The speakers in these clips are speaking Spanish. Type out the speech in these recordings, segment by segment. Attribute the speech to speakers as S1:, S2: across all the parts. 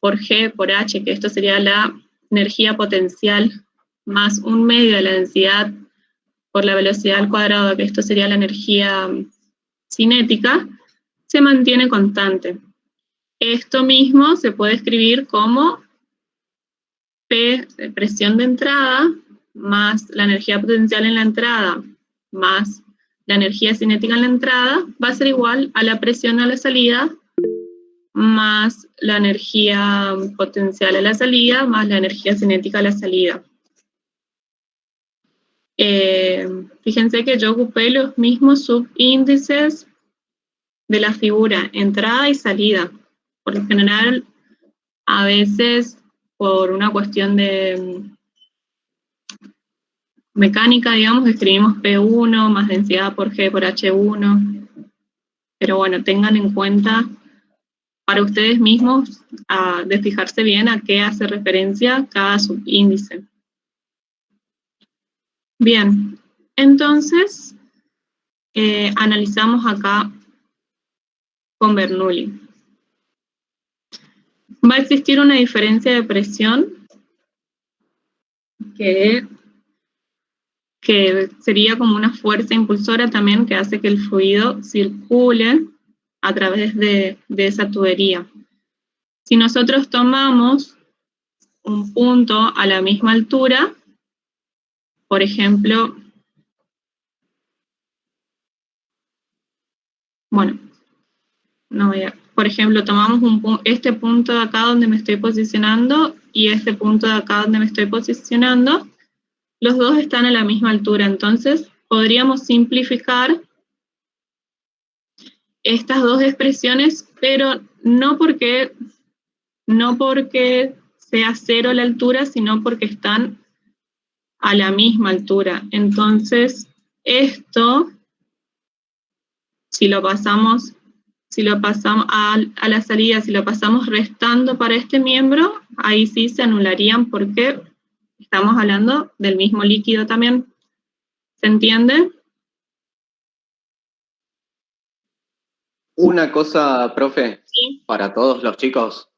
S1: por G por H, que esto sería la energía potencial, más un medio de la densidad por la velocidad al cuadrado, que esto sería la energía cinética, se mantiene constante. Esto mismo se puede escribir como P, presión de entrada, más la energía potencial en la entrada, más la energía cinética en la entrada, va a ser igual a la presión a la salida, más la energía potencial a la salida, más la energía cinética a la salida. Fíjense que yo ocupé los mismos subíndices de la figura, entrada y salida. Por lo general, a veces, por una cuestión de mecánica, digamos, escribimos P1 más densidad por G por H1. Pero bueno, tengan en cuenta para ustedes mismos de fijarse bien a qué hace referencia cada subíndice. Bien, entonces analizamos acá con Bernoulli. Va a existir una diferencia de presión que sería como una fuerza impulsora también que hace que el fluido circule a través de esa tubería. Si nosotros tomamos un punto a la misma altura, por ejemplo, bueno, no voy a, por ejemplo, tomamos este punto de acá donde me estoy posicionando y este punto de acá donde me estoy posicionando, los dos están a la misma altura, entonces podríamos simplificar estas dos expresiones, pero no porque sea cero la altura, sino porque están a la misma altura. Entonces, esto, si lo pasamos a la salida, si lo pasamos restando para este miembro, ahí sí se anularían porque estamos hablando del mismo líquido también. ¿Se entiende?
S2: Una cosa, profe,
S1: Sí.
S2: para todos los chicos.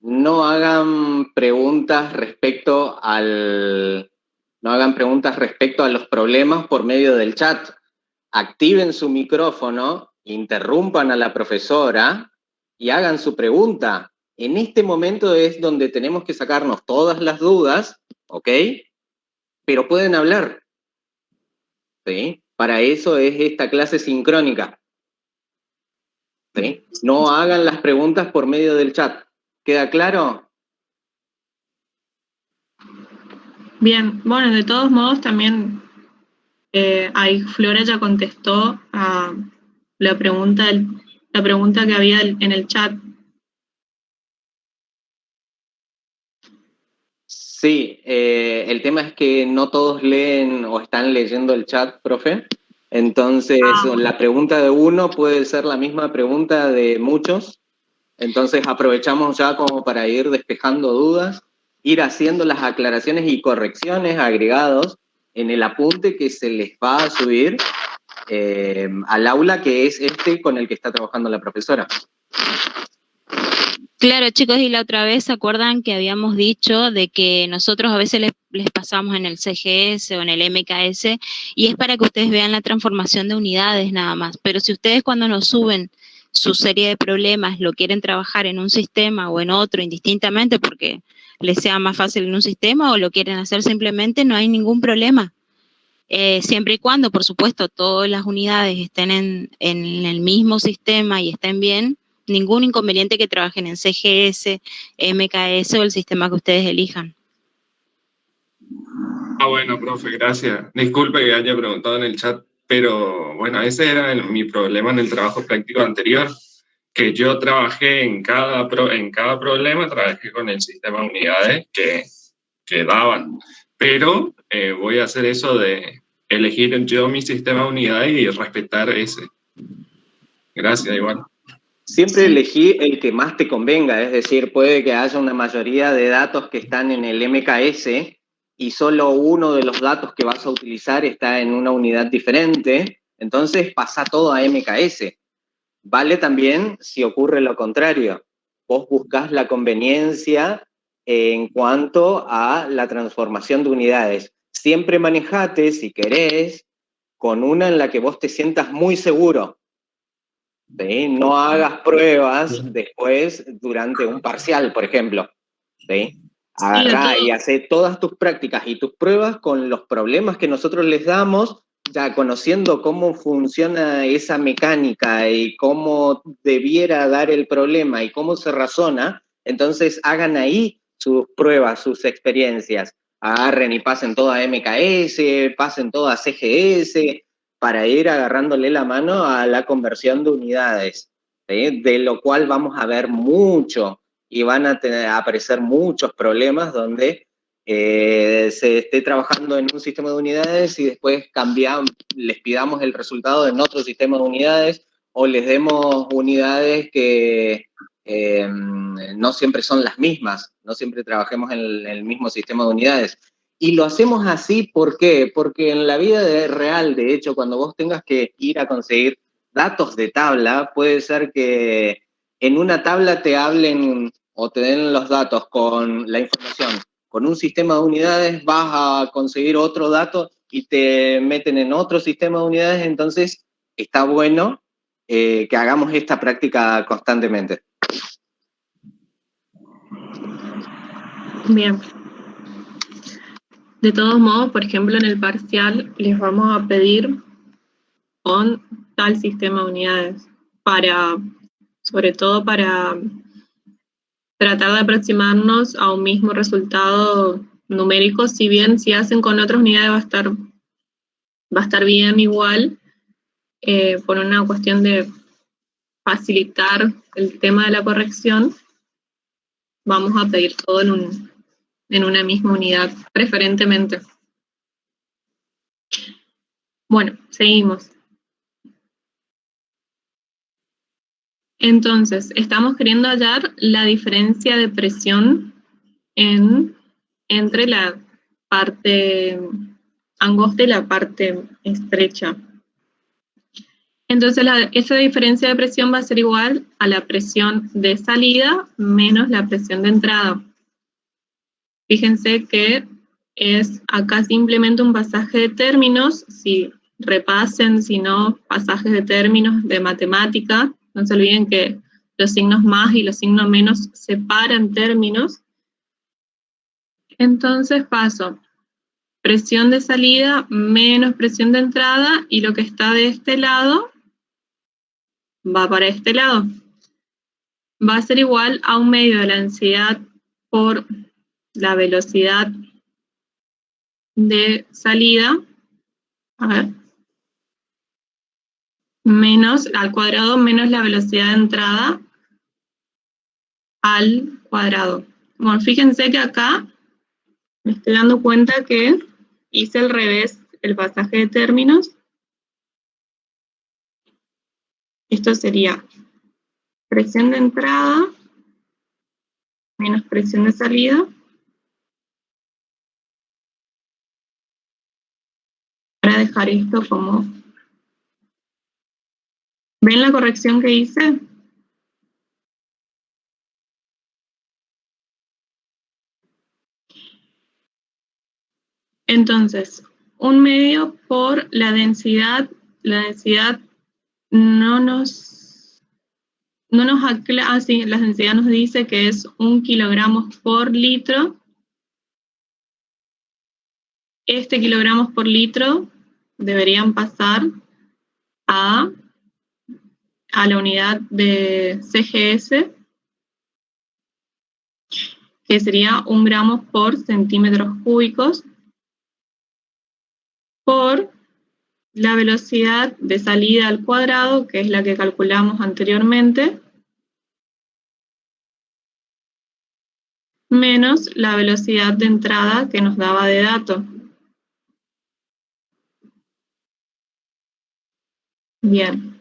S2: No hagan preguntas respecto a los problemas por medio del chat. Activen su micrófono, interrumpan a la profesora y hagan su pregunta. En este momento es donde tenemos que sacarnos todas las dudas, ¿ok? Pero pueden hablar, ¿sí? Para eso es esta clase sincrónica, ¿sí? No hagan las preguntas por medio del chat. ¿Queda claro?
S1: Bien, bueno, de todos modos también ahí Flora ya contestó a la pregunta que había en el chat.
S2: Sí, el tema es que no todos leen o están leyendo el chat, profe. Entonces, la pregunta de uno puede ser la misma pregunta de muchos. Entonces, aprovechamos ya como para ir despejando dudas, ir haciendo las aclaraciones y correcciones agregados en el apunte que se les va a subir al aula, que es este con el que está trabajando la profesora.
S3: Claro, chicos, y la otra vez, ¿se acuerdan que habíamos dicho de que nosotros a veces les pasamos en el CGS o en el MKS y es para que ustedes vean la transformación de unidades nada más? Pero si ustedes cuando nos suben su serie de problemas lo quieren trabajar en un sistema o en otro indistintamente porque les sea más fácil en un sistema o lo quieren hacer simplemente, no hay ningún problema. Siempre y cuando, por supuesto, todas las unidades estén en el mismo sistema y estén bien, ningún inconveniente que trabajen en CGS, MKS o el sistema que ustedes elijan.
S4: Bueno, profe, gracias. Disculpe que haya preguntado en el chat, pero bueno, ese era mi problema en el trabajo práctico anterior, que yo trabajé en cada problema, trabajé con el sistema de unidades que daban, pero voy a hacer eso de elegir yo mi sistema de unidades y respetar ese. Gracias, igual.
S2: Siempre elegí el que más te convenga, es decir, puede que haya una mayoría de datos que están en el MKS y solo uno de los datos que vas a utilizar está en una unidad diferente, entonces pasa todo a MKS. Vale también si ocurre lo contrario, vos buscás la conveniencia en cuanto a la transformación de unidades. Siempre manejate, si querés, con una en la que vos te sientas muy seguro. ¿Sí? No hagas pruebas después durante un parcial, por ejemplo. ¿Sí? Agarrá y hacé todas tus prácticas y tus pruebas con los problemas que nosotros les damos, ya conociendo cómo funciona esa mecánica y cómo debiera dar el problema y cómo se razona, entonces hagan ahí sus pruebas, sus experiencias. Agarren y pasen toda MKS, pasen toda CGS, para ir agarrándole la mano a la conversión de unidades, ¿sí? De lo cual vamos a ver mucho, y van a aparecer muchos problemas donde se esté trabajando en un sistema de unidades y después les pidamos el resultado en otro sistema de unidades, o les demos unidades que no siempre son las mismas, no siempre trabajemos en el mismo sistema de unidades. Y lo hacemos así, ¿por qué? Porque en la vida real, de hecho, cuando vos tengas que ir a conseguir datos de tabla, puede ser que en una tabla te hablen o te den los datos con la información. Con un sistema de unidades vas a conseguir otro dato y te meten en otro sistema de unidades, entonces está bueno que hagamos esta práctica constantemente.
S1: Bien. De todos modos, por ejemplo, en el parcial les vamos a pedir con tal sistema de unidades, sobre todo para tratar de aproximarnos a un mismo resultado numérico, si bien si hacen con otras unidades va a estar bien igual, por una cuestión de facilitar el tema de la corrección, vamos a pedir todo en una misma unidad, preferentemente. Bueno, seguimos. Entonces, estamos queriendo hallar la diferencia de presión entre la parte angosta y la parte estrecha. Entonces, esa diferencia de presión va a ser igual a la presión de salida menos la presión de entrada. Fíjense que es acá simplemente un pasaje de términos. Si repasen, si no, pasajes de términos de matemática, no se olviden que los signos más y los signos menos separan términos. Entonces paso presión de salida menos presión de entrada, y lo que está de este lado va para este lado. Va a ser igual a un medio de la densidad por la velocidad de salida, a ver, menos al cuadrado menos la velocidad de entrada al cuadrado. Bueno, fíjense que acá me estoy dando cuenta que hice al revés el pasaje de términos. Esto sería presión de entrada menos presión de salida para dejar esto como... ¿Ven la corrección que hice? Entonces, un medio por la densidad no nos aclara, sí, la densidad nos dice que es 1 kilogramos por litro. Este kilogramos por litro deberían pasar a la unidad de CGS, que sería 1 gramo por centímetros cúbicos, por la velocidad de salida al cuadrado, que es la que calculamos anteriormente, menos la velocidad de entrada que nos daba de dato. Bien.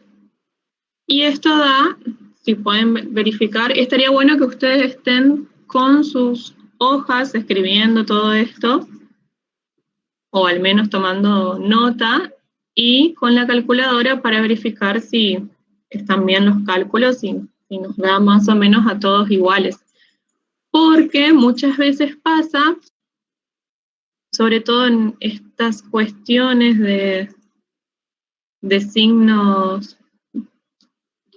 S1: Y esto da, si pueden verificar, estaría bueno que ustedes estén con sus hojas escribiendo todo esto, o al menos tomando nota, y con la calculadora para verificar si están bien los cálculos y y nos da más o menos a todos iguales. Porque muchas veces pasa, sobre todo en estas cuestiones de signos,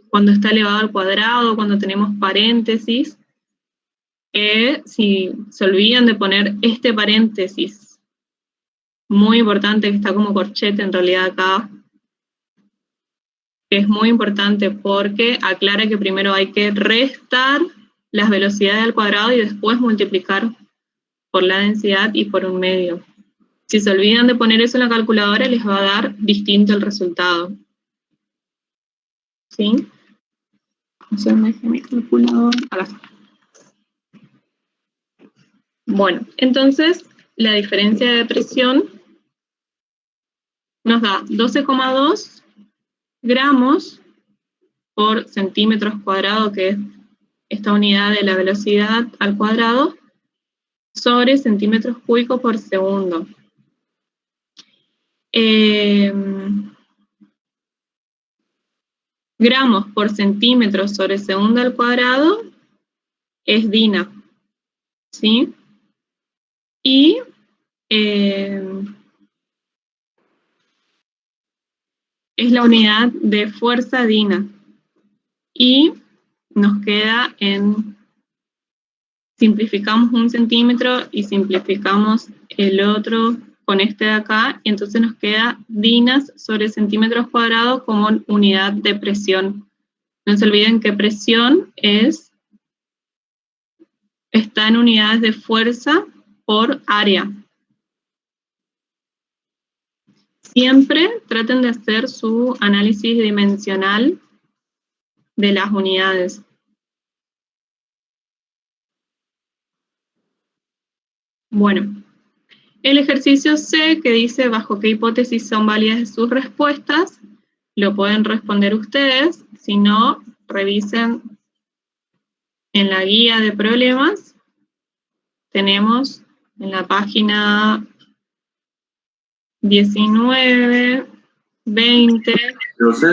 S1: cuando está elevado al cuadrado, cuando tenemos paréntesis, que si se olvidan de poner este paréntesis, muy importante, que está como corchete en realidad acá, que es muy importante porque aclara que primero hay que restar las velocidades al cuadrado y después multiplicar por la densidad y por un medio. Si se olvidan de poner eso en la calculadora, les va a dar distinto el resultado. ¿Sí? Entonces me dejé mi calculadora. Acá está. Bueno, entonces la diferencia de presión nos da 12,2 gramos por centímetros cuadrados, que es esta unidad de la velocidad al cuadrado, sobre centímetros cúbicos por segundo. Gramos por centímetro sobre segundo al cuadrado es DINA, ¿sí? Y es la unidad de fuerza DINA. Y nos queda en, simplificamos un centímetro y simplificamos el otro con este de acá, y entonces nos queda dinas sobre centímetros cuadrados como unidad de presión. No se olviden que presión está en unidades de fuerza por área. Siempre traten de hacer su análisis dimensional de las unidades. Bueno, el ejercicio C, que dice bajo qué hipótesis son válidas sus respuestas, lo pueden responder ustedes. Si no, revisen en la guía de problemas. Tenemos en la página 19, 20
S5: ¿Profe?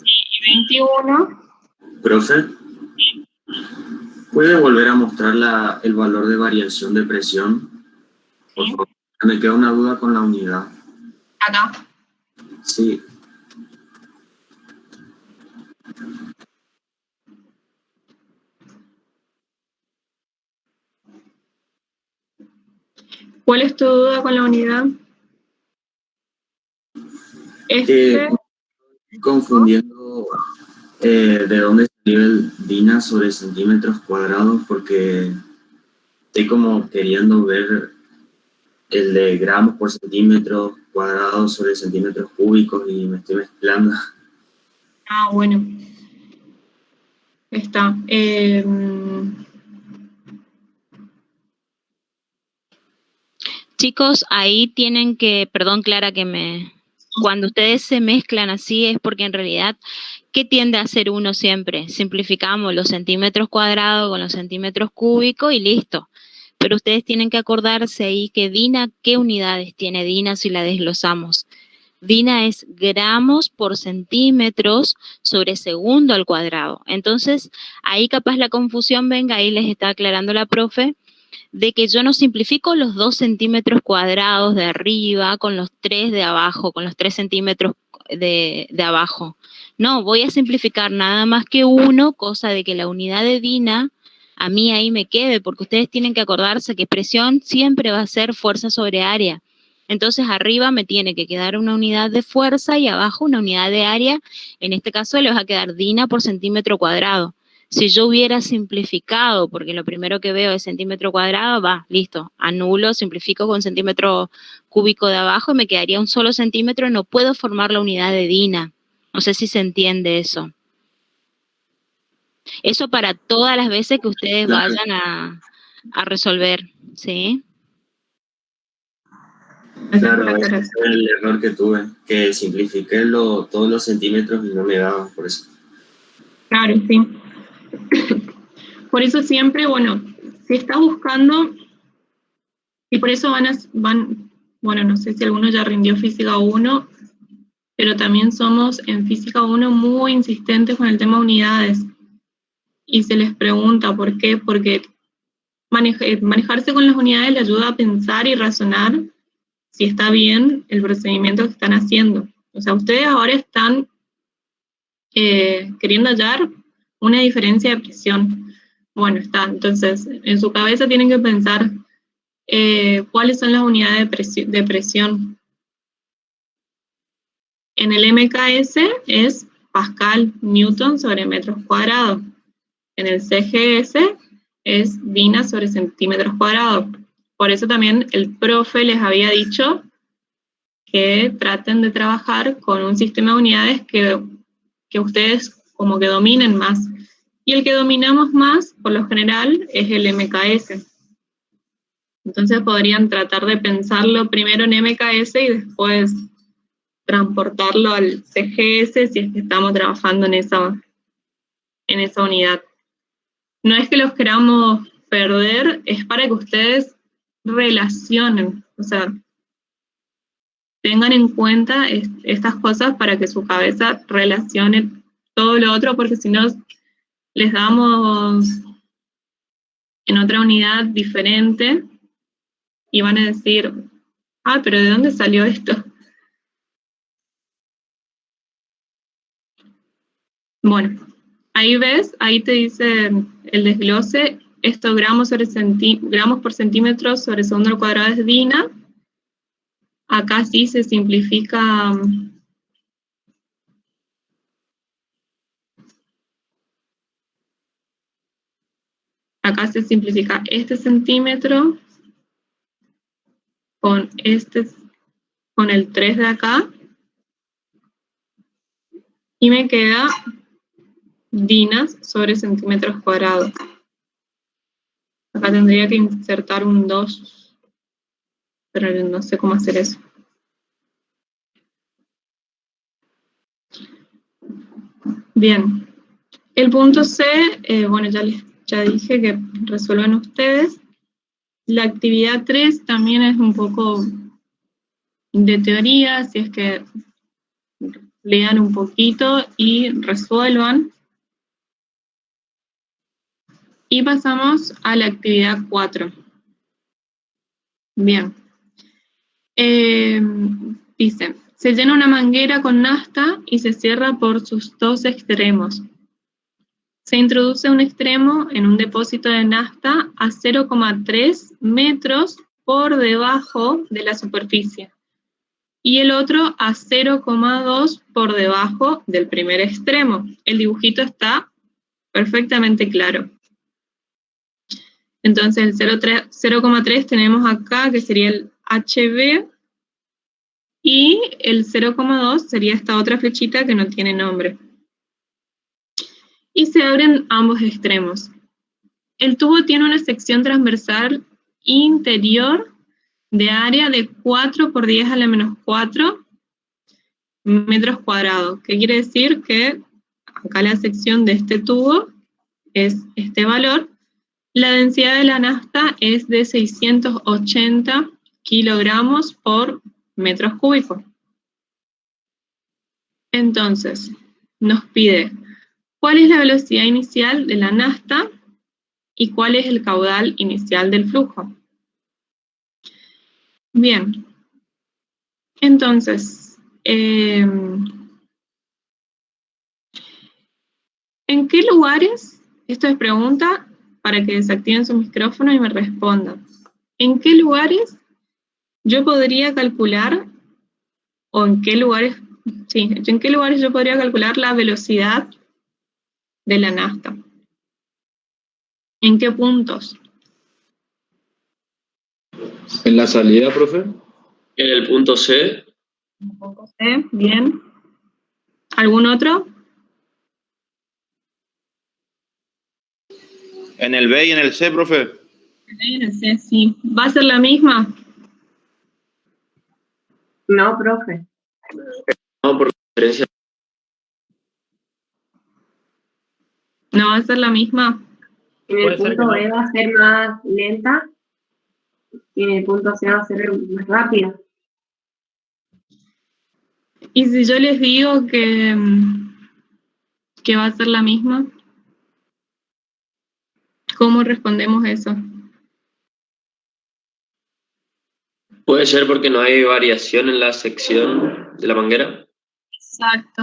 S1: y 21.
S5: ¿Profe? ¿Puede volver a mostrar el valor de variación de presión? Por favor. Me queda una duda con la unidad.
S1: Acá.
S5: Sí.
S1: ¿Cuál es tu duda con la unidad?
S5: Estoy confundiendo de dónde salió el DINA sobre centímetros cuadrados, porque estoy como queriendo ver el de gramos por centímetro cuadrado sobre centímetros cúbicos y me estoy mezclando.
S1: Ah, bueno. Está.
S3: Chicos, ahí tienen que, perdón Clara cuando ustedes se mezclan así es porque en realidad, ¿qué tiende a hacer uno siempre? Simplificamos los centímetros cuadrados con los centímetros cúbicos y listo. Pero ustedes tienen que acordarse ahí que DINA, ¿qué unidades tiene DINA si la desglosamos? DINA es gramos por centímetros sobre segundo al cuadrado. Entonces, ahí capaz la confusión venga, ahí les está aclarando la profe, de que yo no simplifico los 2 centímetros cuadrados de arriba con los 3 de abajo, con los 3 centímetros de abajo. No, voy a simplificar nada más que uno, cosa de que la unidad de DINA a mí ahí me quede, porque ustedes tienen que acordarse que presión siempre va a ser fuerza sobre área. Entonces arriba me tiene que quedar una unidad de fuerza y abajo una unidad de área. En este caso le va a quedar DINA por centímetro cuadrado. Si yo hubiera simplificado, porque lo primero que veo es centímetro cuadrado, va, listo, anulo, simplifico con centímetro cúbico de abajo y me quedaría un solo centímetro, no puedo formar la unidad de DINA. No sé si se entiende eso. Eso para todas las veces que ustedes vayan a resolver, ¿sí?
S5: Claro, ese fue el error que tuve, que simplifiqué todos los centímetros y no me daba por eso.
S1: Claro, sí. Por eso siempre, bueno, si está buscando, y por eso bueno, no sé si alguno ya rindió Física 1, pero también somos en Física 1 muy insistentes con el tema unidades. y se les pregunta por qué, porque manejarse con las unidades le ayuda a pensar y razonar si está bien el procedimiento que están haciendo. O sea, ustedes ahora están queriendo hallar una diferencia de presión. Bueno, está, entonces, en su cabeza tienen que pensar cuáles son las unidades de presión. En el MKS es Pascal, Newton sobre metros cuadrados. En el CGS es DINA sobre centímetros cuadrados. Por eso también el profe les había dicho que traten de trabajar con un sistema de unidades que ustedes como que dominen más. Y el que dominamos más, por lo general, es el MKS. Entonces podrían tratar de pensarlo primero en MKS y después transportarlo al CGS si es que estamos trabajando en esa unidad. No es que los queramos perder, es para que ustedes relacionen, o sea, tengan en cuenta estas cosas para que su cabeza relacione todo lo otro, porque si no, les damos en otra unidad diferente y van a decir, ah, pero ¿de dónde salió esto? Bueno, ahí ves, ahí te dice el desglose, esto gramos por centímetro sobre segundo al cuadrado es DINA. Acá sí se simplifica este centímetro con el 3 de acá, y me queda dinas sobre centímetros cuadrados. Acá tendría que insertar un 2, pero no sé cómo hacer eso. Bien, el punto C, bueno, ya dije que resuelvan ustedes. La actividad 3 también es un poco de teoría, si es que lean un poquito y resuelvan. Y pasamos a la actividad 4. Bien. Dice, se llena una manguera con nafta y se cierra por sus dos extremos. Se introduce un extremo en un depósito de nafta a 0,3 metros por debajo de la superficie y el otro a 0,2 por debajo del primer extremo. El dibujito está perfectamente claro. Entonces el 0,3 tenemos acá, que sería el HB, y el 0,2 sería esta otra flechita que no tiene nombre. Y se abren ambos extremos. El tubo tiene una sección transversal interior de área de 4 por 10 a la menos 4 metros cuadrados. ¿Qué quiere decir? Que acá la sección de este tubo es este valor. La densidad de la nafta es de 680 kilogramos por metros cúbicos. Entonces, nos pide cuál es la velocidad inicial de la nafta y cuál es el caudal inicial del flujo. Bien, entonces, ¿en qué lugares? Esto es pregunta para que desactiven su micrófono y me respondan. ¿En qué lugares yo podría calcular, o en qué lugares yo podría calcular la velocidad de la nafta? ¿En qué puntos?
S6: En la salida, profe.
S7: En el punto C.
S1: Un poco C, bien. ¿Algún otro?
S6: En el B y en el C, profe.
S1: En el C, sí. ¿Va a ser la misma?
S8: No, profe.
S7: No, por diferencia.
S1: ¿No va a ser la misma?
S8: En el punto B va a ser más lenta y en el punto C va a ser más rápida.
S1: ¿Y si yo les digo que va a ser la misma? ¿Cómo respondemos eso?
S7: ¿Puede ser porque no hay variación en la sección de la manguera?
S1: Exacto.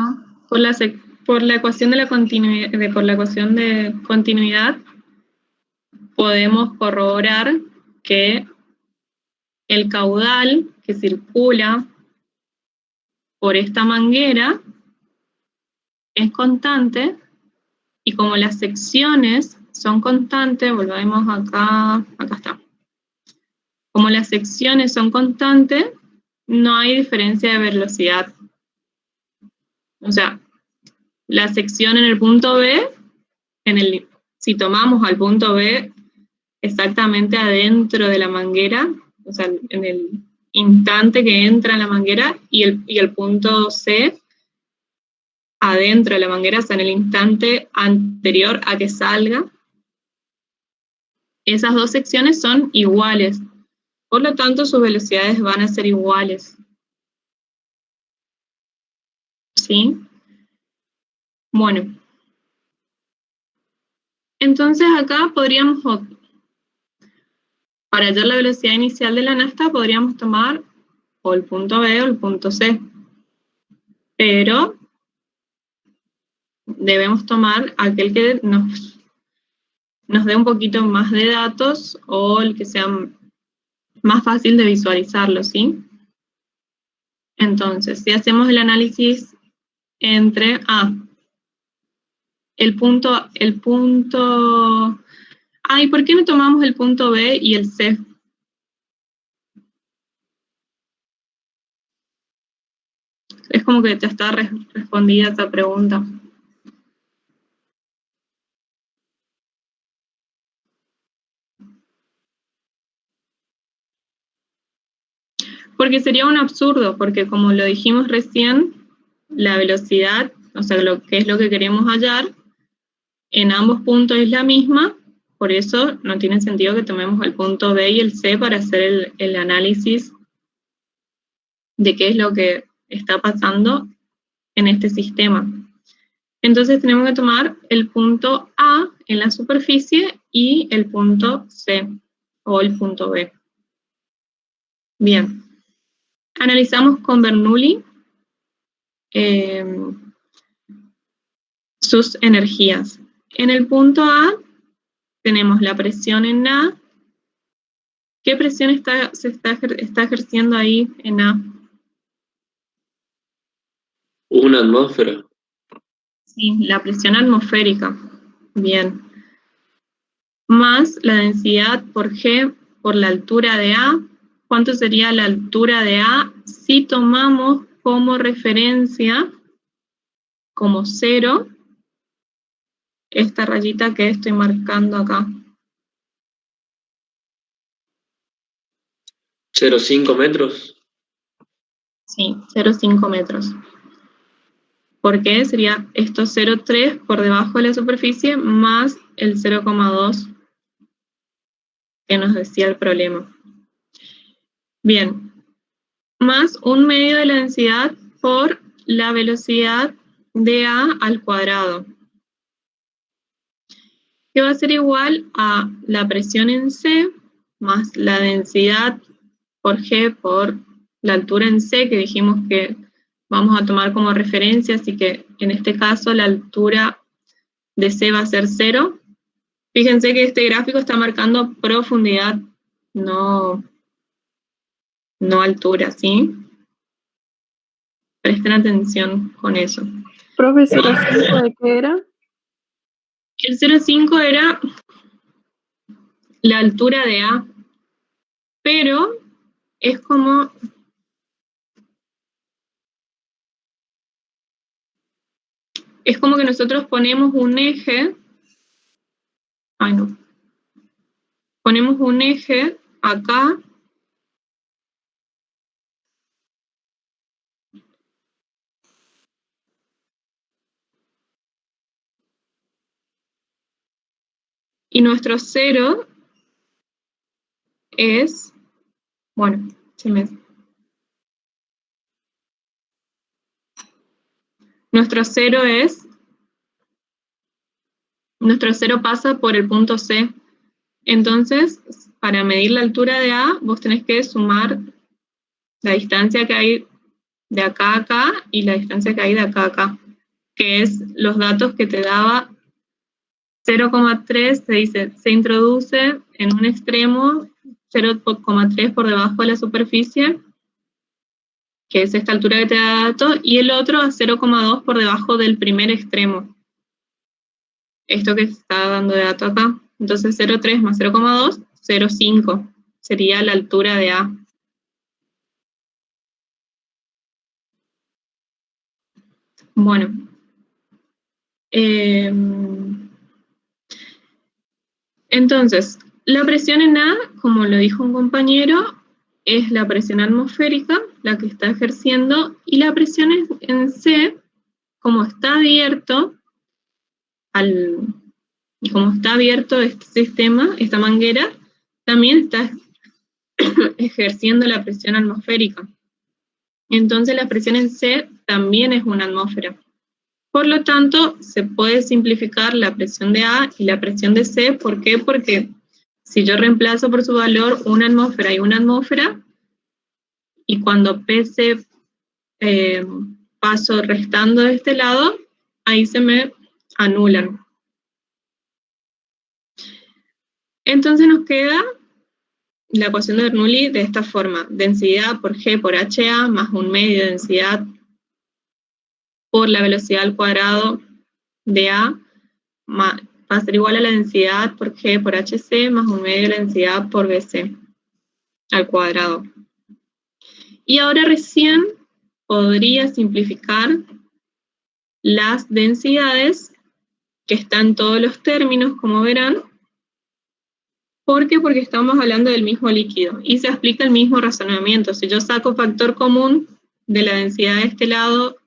S1: Por la ecuación de la continuidad, por la ecuación de continuidad, podemos corroborar que el caudal que circula por esta manguera es constante, y como las secciones son constantes, volvemos acá está. Como las secciones son constantes, no hay diferencia de velocidad. O sea, la sección en el punto B, si tomamos al punto B exactamente adentro de la manguera, o sea, en el instante que entra en la manguera, y el punto C adentro de la manguera, o sea, en el instante anterior a que salga, esas dos secciones son iguales. Por lo tanto, sus velocidades van a ser iguales. ¿Sí? Bueno. Entonces acá podríamos, para hallar la velocidad inicial de la nafta, podríamos tomar o el punto B o el punto C. Pero debemos tomar aquel que nos dé un poquito más de datos o el que sea más fácil de visualizarlo, ¿sí? Entonces, si hacemos el análisis entre el punto, ¿y por qué no tomamos el punto B y el C? Es como que ya está respondida esa pregunta. Porque sería un absurdo, porque como lo dijimos recién, la velocidad, o sea, lo que es lo que queremos hallar, en ambos puntos es la misma, por eso no tiene sentido que tomemos el punto B y el C para hacer el análisis de qué es lo que está pasando en este sistema. Entonces tenemos que tomar el punto A en la superficie y el punto C, o el punto B. Bien. Analizamos con Bernoulli sus energías. En el punto A tenemos la presión en A. ¿Qué presión se está ejerciendo ahí en A?
S7: Una atmósfera.
S1: Sí, la presión atmosférica. Bien. Más la densidad por G por la altura de A. ¿Cuánto sería la altura de A si tomamos como referencia, como 0, esta rayita que estoy marcando acá?
S7: 0,5 metros.
S1: Sí, 0,5 metros. Porque sería esto 0,3 por debajo de la superficie más el 0,2 que nos decía el problema. Bien, más 1/2 de la densidad por la velocidad de A al cuadrado, que va a ser igual a la presión en C más la densidad por G por la altura en C, que dijimos que vamos a tomar como referencia, así que en este caso la altura de C va a ser 0. Fíjense que este gráfico está marcando profundidad, no altura, ¿sí? Presten atención con eso.
S9: Profe, 0,5 ¿de qué era?
S1: El 0,5 era la altura de A, pero es como que nosotros ponemos un eje, ponemos un eje acá, y nuestro 0 es, nuestro 0 pasa por el punto C, Entonces, para medir la altura de A, vos tenés que sumar la distancia que hay de acá a acá y la distancia que hay de acá a acá, que es los datos que te daba 0,3, se dice, se introduce en un extremo 0,3 por debajo de la superficie, que es esta altura que te da dato, y el otro a 0,2 por debajo del primer extremo. Esto que está dando de dato acá. Entonces 0,3 más 0,2, 0,5 sería la altura de A. Bueno. Entonces, la presión en A, como lo dijo un compañero, es la presión atmosférica, la que está ejerciendo, y la presión en C, como está abierto, este sistema, esta manguera, también está ejerciendo la presión atmosférica. Entonces la presión en C también es una atmósfera. Por lo tanto, se puede simplificar la presión de A y la presión de C. ¿Por qué? Porque si yo reemplazo por su valor una atmósfera y una atmósfera, y cuando pese paso restando de este lado, ahí se me anulan. Entonces nos queda la ecuación de Bernoulli de esta forma: densidad por G por HA más un medio de densidad por la velocidad al cuadrado de A va a ser igual a la densidad por G por HC más un medio de la densidad por BC al cuadrado. Y ahora recién podría simplificar las densidades, que están todos los términos, como verán. ¿Por qué? Porque estamos hablando del mismo líquido y se aplica el mismo razonamiento. Si yo saco factor común de la densidad de este lado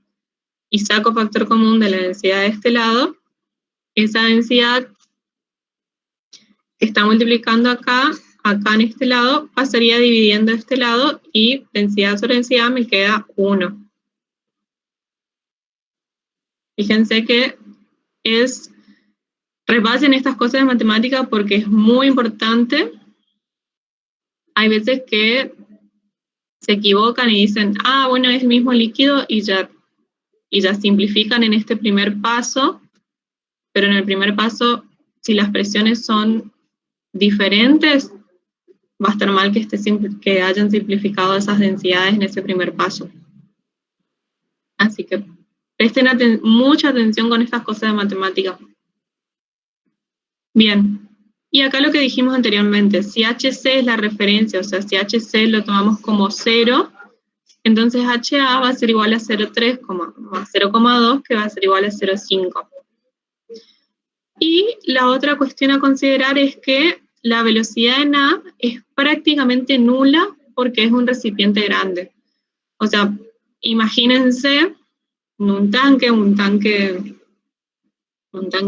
S1: y saco factor común de la densidad de este lado, esa densidad que está multiplicando acá en este lado, pasaría dividiendo este lado y densidad sobre densidad me queda 1. Fíjense que repasen estas cosas de matemática porque es muy importante. Hay veces que se equivocan y dicen, bueno, es el mismo líquido y ya simplifican en este primer paso, pero en el primer paso, si las presiones son diferentes, va a estar mal que hayan simplificado esas densidades en ese primer paso. Así que presten mucha atención con estas cosas de matemática. Bien, y acá lo que dijimos anteriormente, si HC es la referencia, o sea, si HC lo tomamos como 0, entonces HA va a ser igual a 0,3 más 0,2, que va a ser igual a 0,5. Y la otra cuestión a considerar es que la velocidad en A es prácticamente nula porque es un recipiente grande. O sea, imagínense un tanque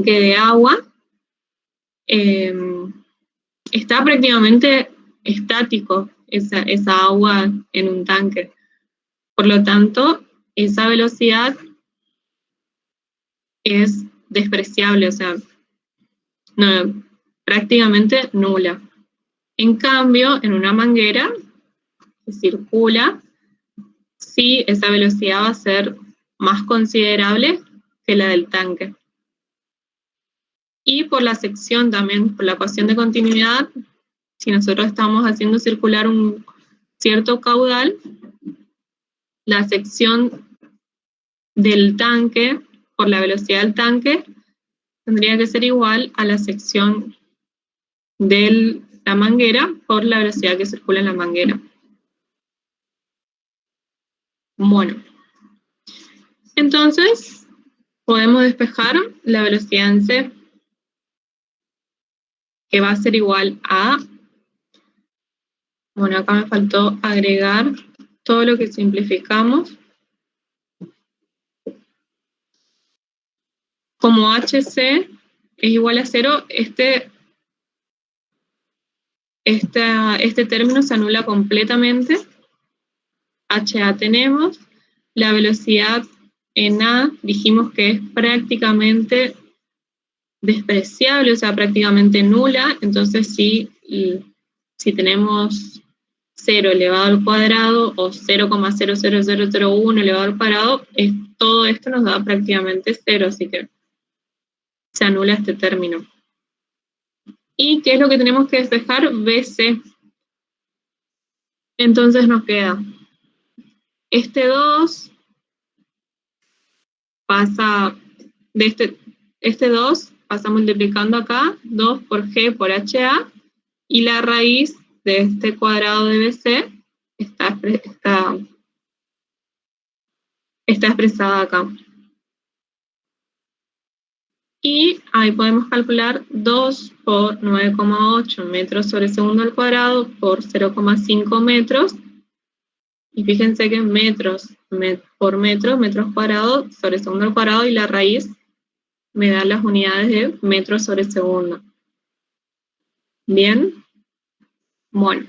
S1: de agua, está prácticamente estático esa agua en un tanque. Por lo tanto, esa velocidad es despreciable, o sea, no, prácticamente nula. En cambio, en una manguera que circula, sí, esa velocidad va a ser más considerable que la del tanque. Y por la sección también, por la ecuación de continuidad, si nosotros estamos haciendo circular un cierto caudal, la sección del tanque, por la velocidad del tanque, tendría que ser igual a la sección de la manguera por la velocidad que circula en la manguera. Bueno, entonces podemos despejar la velocidad en C, que va a ser igual a, bueno, acá me faltó agregar todo lo que simplificamos. Como HC es igual a 0, este término se anula completamente. HA tenemos, la velocidad en A dijimos que es prácticamente despreciable, o sea, prácticamente nula. Entonces si tenemos 0 elevado al cuadrado o 0,00001 elevado al cuadrado, todo esto nos da prácticamente 0, así que se anula este término. ¿Y qué es lo que tenemos que despejar? BC. Entonces nos queda este 2 pasa, este 2 pasa multiplicando acá, 2 por G por HA, y la raíz de este cuadrado de BC está expresada acá. Y ahí podemos calcular 2 por 9,8 metros sobre segundo al cuadrado por 0,5 metros. Y fíjense que metros por metros cuadrados sobre segundo al cuadrado, y la raíz me da las unidades de metros sobre segundo. ¿Bien? Bueno.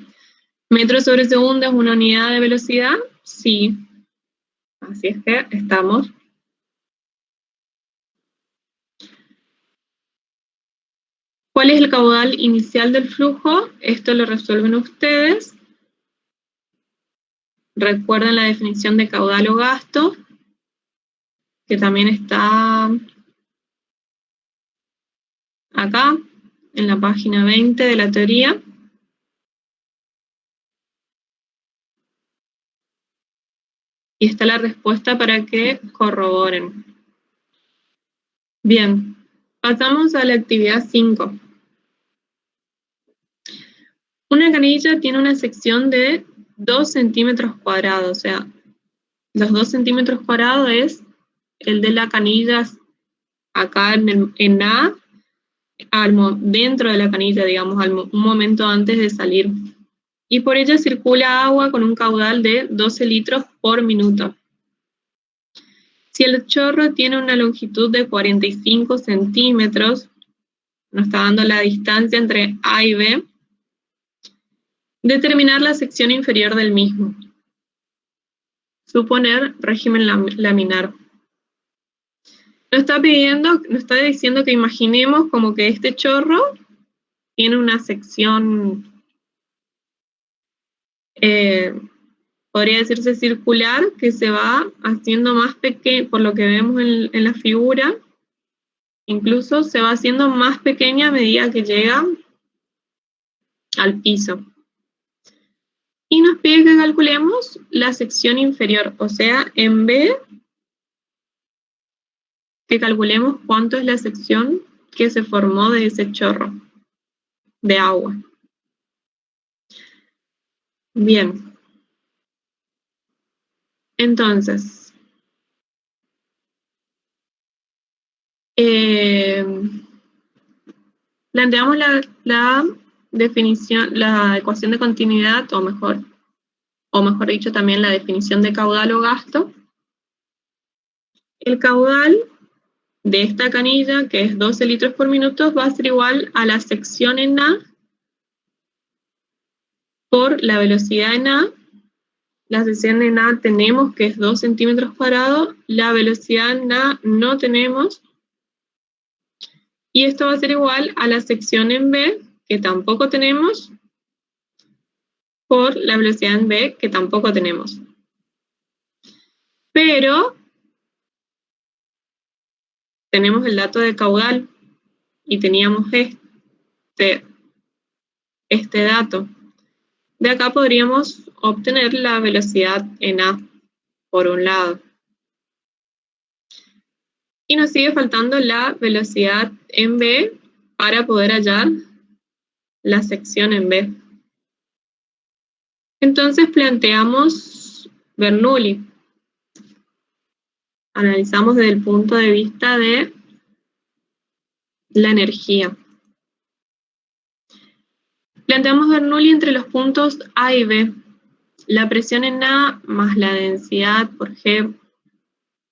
S1: ¿Metros sobre segundo es una unidad de velocidad? Sí. Así es que estamos. ¿Cuál es el caudal inicial del flujo? Esto lo resuelven ustedes. Recuerden la definición de caudal o gasto, que también está acá, en la página 20 de la teoría. Y está la respuesta para que corroboren. Bien, pasamos a la actividad 5. Una canilla tiene una sección de 2 centímetros cuadrados, o sea, los 2 centímetros cuadrados es el de la canilla acá en A, dentro de la canilla, digamos, un momento antes de salir. Y por ella circula agua con un caudal de 12 litros por minuto. Si el chorro tiene una longitud de 45 centímetros, nos está dando la distancia entre A y B, determinar la sección inferior del mismo. Suponer régimen laminar. Nos está diciendo que imaginemos como que este chorro tiene una sección, podría decirse circular, que se va haciendo más pequeña, por lo que vemos en la figura, incluso se va haciendo más pequeña a medida que llega al piso. Y nos pide que calculemos la sección inferior, o sea, en B, que calculemos cuánto es la sección que se formó de ese chorro de agua. Bien. Entonces, planteamos la definición, la ecuación de continuidad, o mejor dicho también la definición de caudal o gasto. El caudal de esta canilla, que es 12 litros por minuto, va a ser igual a la sección en A por la velocidad en A. La sección en A tenemos que es 2 centímetros cuadrados, la velocidad en A no tenemos, y esto va a ser igual a la sección en B, que tampoco tenemos, por la velocidad en B, que tampoco tenemos. Pero tenemos el dato de caudal, y teníamos este dato. De acá podríamos obtener la velocidad en A, por un lado. Y nos sigue faltando la velocidad en B para poder hallar la sección en B. Entonces planteamos Bernoulli. Analizamos desde el punto de vista de la energía. Planteamos Bernoulli entre los puntos A y B. La presión en A más la densidad por G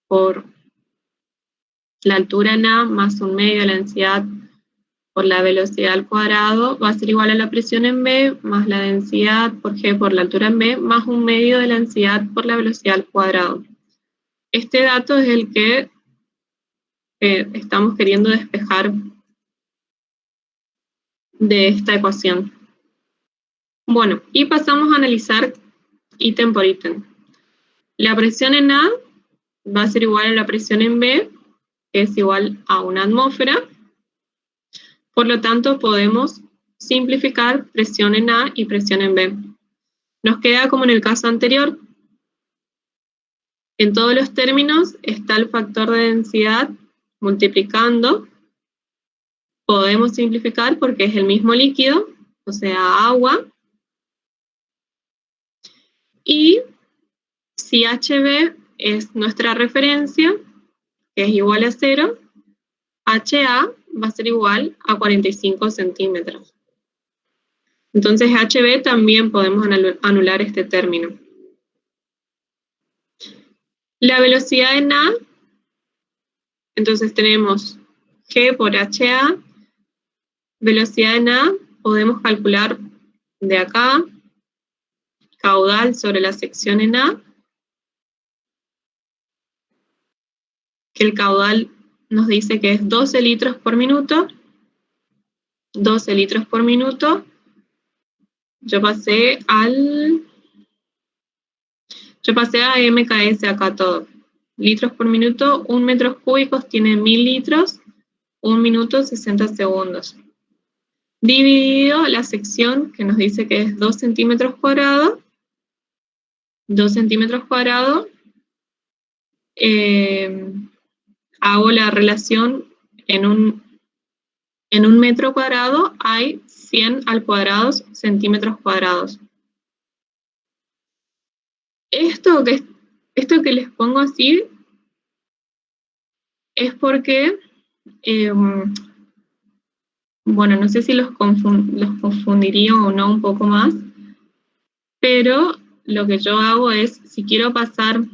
S1: por la altura en A más 1/2 de la densidad por la velocidad al cuadrado va a ser igual a la presión en B más la densidad por G por la altura en B más 1/2 de la densidad por la velocidad al cuadrado. Este dato es el que estamos queriendo despejar de esta ecuación. Bueno, y pasamos a analizar ítem por ítem. La presión en A va a ser igual a la presión en B, que es igual a una atmósfera. Por lo tanto, podemos simplificar presión en A y presión en B. Nos queda como en el caso anterior. En todos los términos está el factor de densidad multiplicando. Podemos simplificar porque es el mismo líquido, o sea, agua. Y si HB es nuestra referencia, que es igual a 0, HA va a ser igual a 45 centímetros. Entonces HB también podemos anular este término. La velocidad en A, entonces tenemos G por HA, velocidad en A, podemos calcular de acá, caudal sobre la sección en A, que el caudal nos dice que es 12 litros por minuto, 12 litros por minuto, yo pasé a MKS acá todo. Litros por minuto, 1 metros cúbicos tiene 1000 litros, 1 minuto 60 segundos. Dividido la sección que nos dice que es 2 centímetros cuadrados, 2 centímetros cuadrados, hago la relación en un metro cuadrado hay 100 al cuadrado centímetros cuadrados. Esto que les pongo así es porque, bueno, no sé si los confundiría o no un poco más, pero lo que yo hago es, si quiero pasar,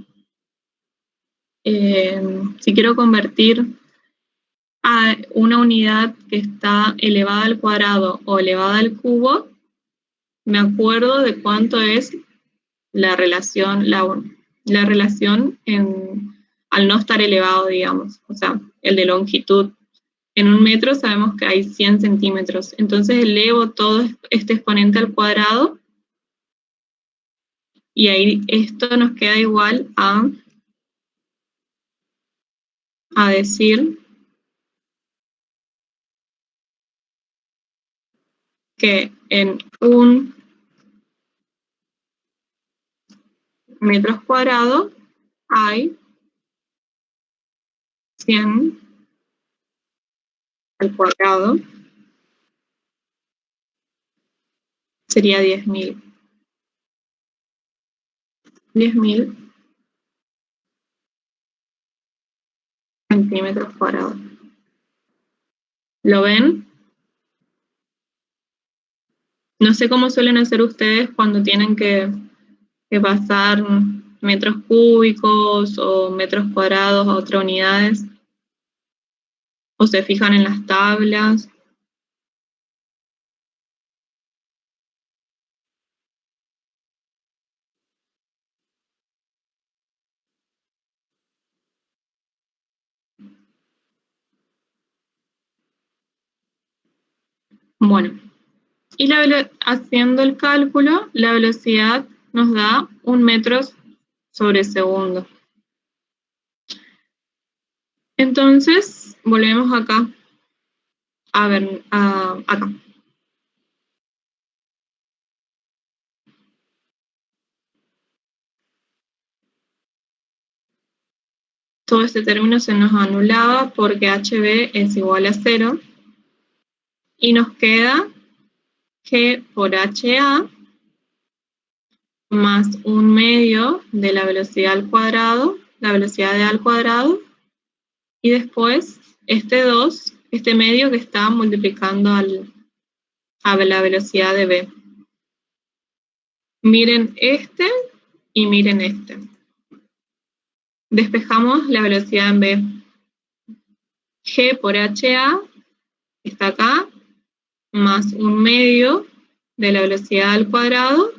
S1: si quiero convertir a una unidad que está elevada al cuadrado o elevada al cubo, me acuerdo de cuánto es la relación al no estar elevado, digamos, o sea, el de longitud. En 1 metro sabemos que hay 100 centímetros, entonces elevo todo este exponente al cuadrado y ahí esto nos queda igual a decir que en 1 metros cuadrados hay 100 al cuadrado, sería 10.000. 10.000 centímetros cuadrados. ¿Lo ven? No sé cómo suelen hacer ustedes cuando tienen que pasar metros cúbicos o metros cuadrados a otras unidades. O se fijan en las tablas. Bueno, y haciendo el cálculo, la velocidad nos da 1 metro sobre segundo. Entonces, volvemos acá. A ver, acá. Todo este término se nos anulaba porque HB es igual a 0. Y nos queda G por HA más 1 medio de la velocidad al cuadrado, la velocidad de A al cuadrado, y después este 2, este medio que está multiplicando a la velocidad de B. Miren este y miren este. Despejamos la velocidad en B. G por HA está acá, más 1 medio de la velocidad al cuadrado,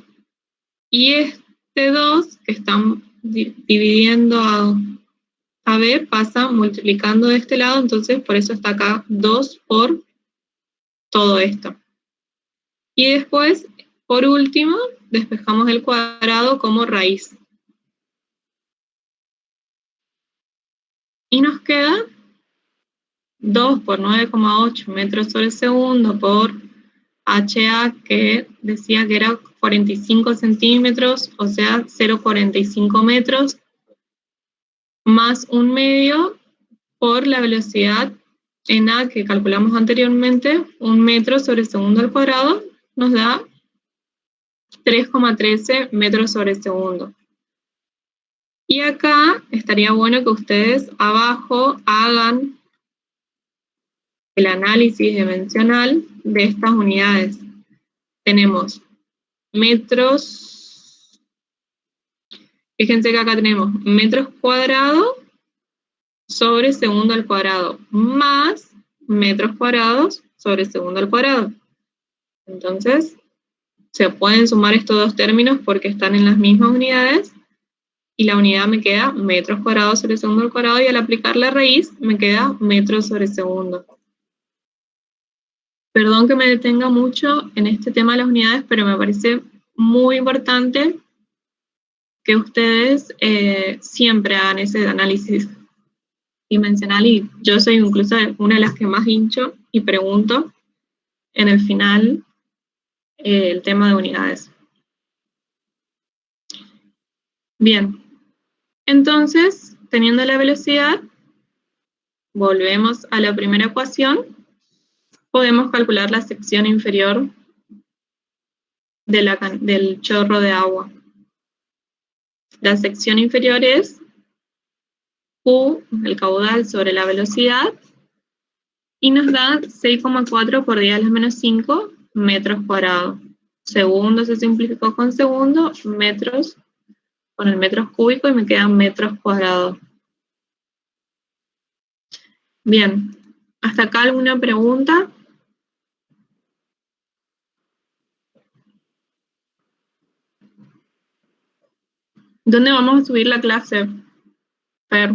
S1: y este 2 que están dividiendo a B pasa multiplicando de este lado, entonces por eso está acá 2 por todo esto. Y después, por último, despejamos el cuadrado como raíz. Y nos queda 2 por 9,8 metros sobre segundo por HA, que decía que era 45 centímetros, o sea, 0,45 metros, más 1/2 por la velocidad en A que calculamos anteriormente, 1 metro sobre segundo al cuadrado, nos da 3,13 metros sobre segundo. Y acá estaría bueno que ustedes abajo hagan el análisis dimensional de estas unidades. Tenemos metros, fíjense que acá tenemos metros cuadrados sobre segundo al cuadrado, más metros cuadrados sobre segundo al cuadrado. Entonces, se pueden sumar estos dos términos porque están en las mismas unidades, y la unidad me queda metros cuadrados sobre segundo al cuadrado, y al aplicar la raíz me queda metros sobre segundo. Perdón que me detenga mucho en este tema de las unidades, pero me parece muy importante que ustedes siempre hagan ese análisis dimensional, y yo soy incluso una de las que más hincho y pregunto en el final el tema de unidades. Bien, entonces, teniendo la velocidad, volvemos a la primera ecuación, podemos calcular la sección inferior del chorro de agua. La sección inferior es Q, el caudal, sobre la velocidad, y nos da 6,4 por 10 a la menos 5 metros cuadrados. Segundo se simplificó con segundo, metros con el metros cúbico, y me quedan metros cuadrados. Bien, ¿hasta acá alguna pregunta? ¿Dónde vamos a subir la clase, Fer?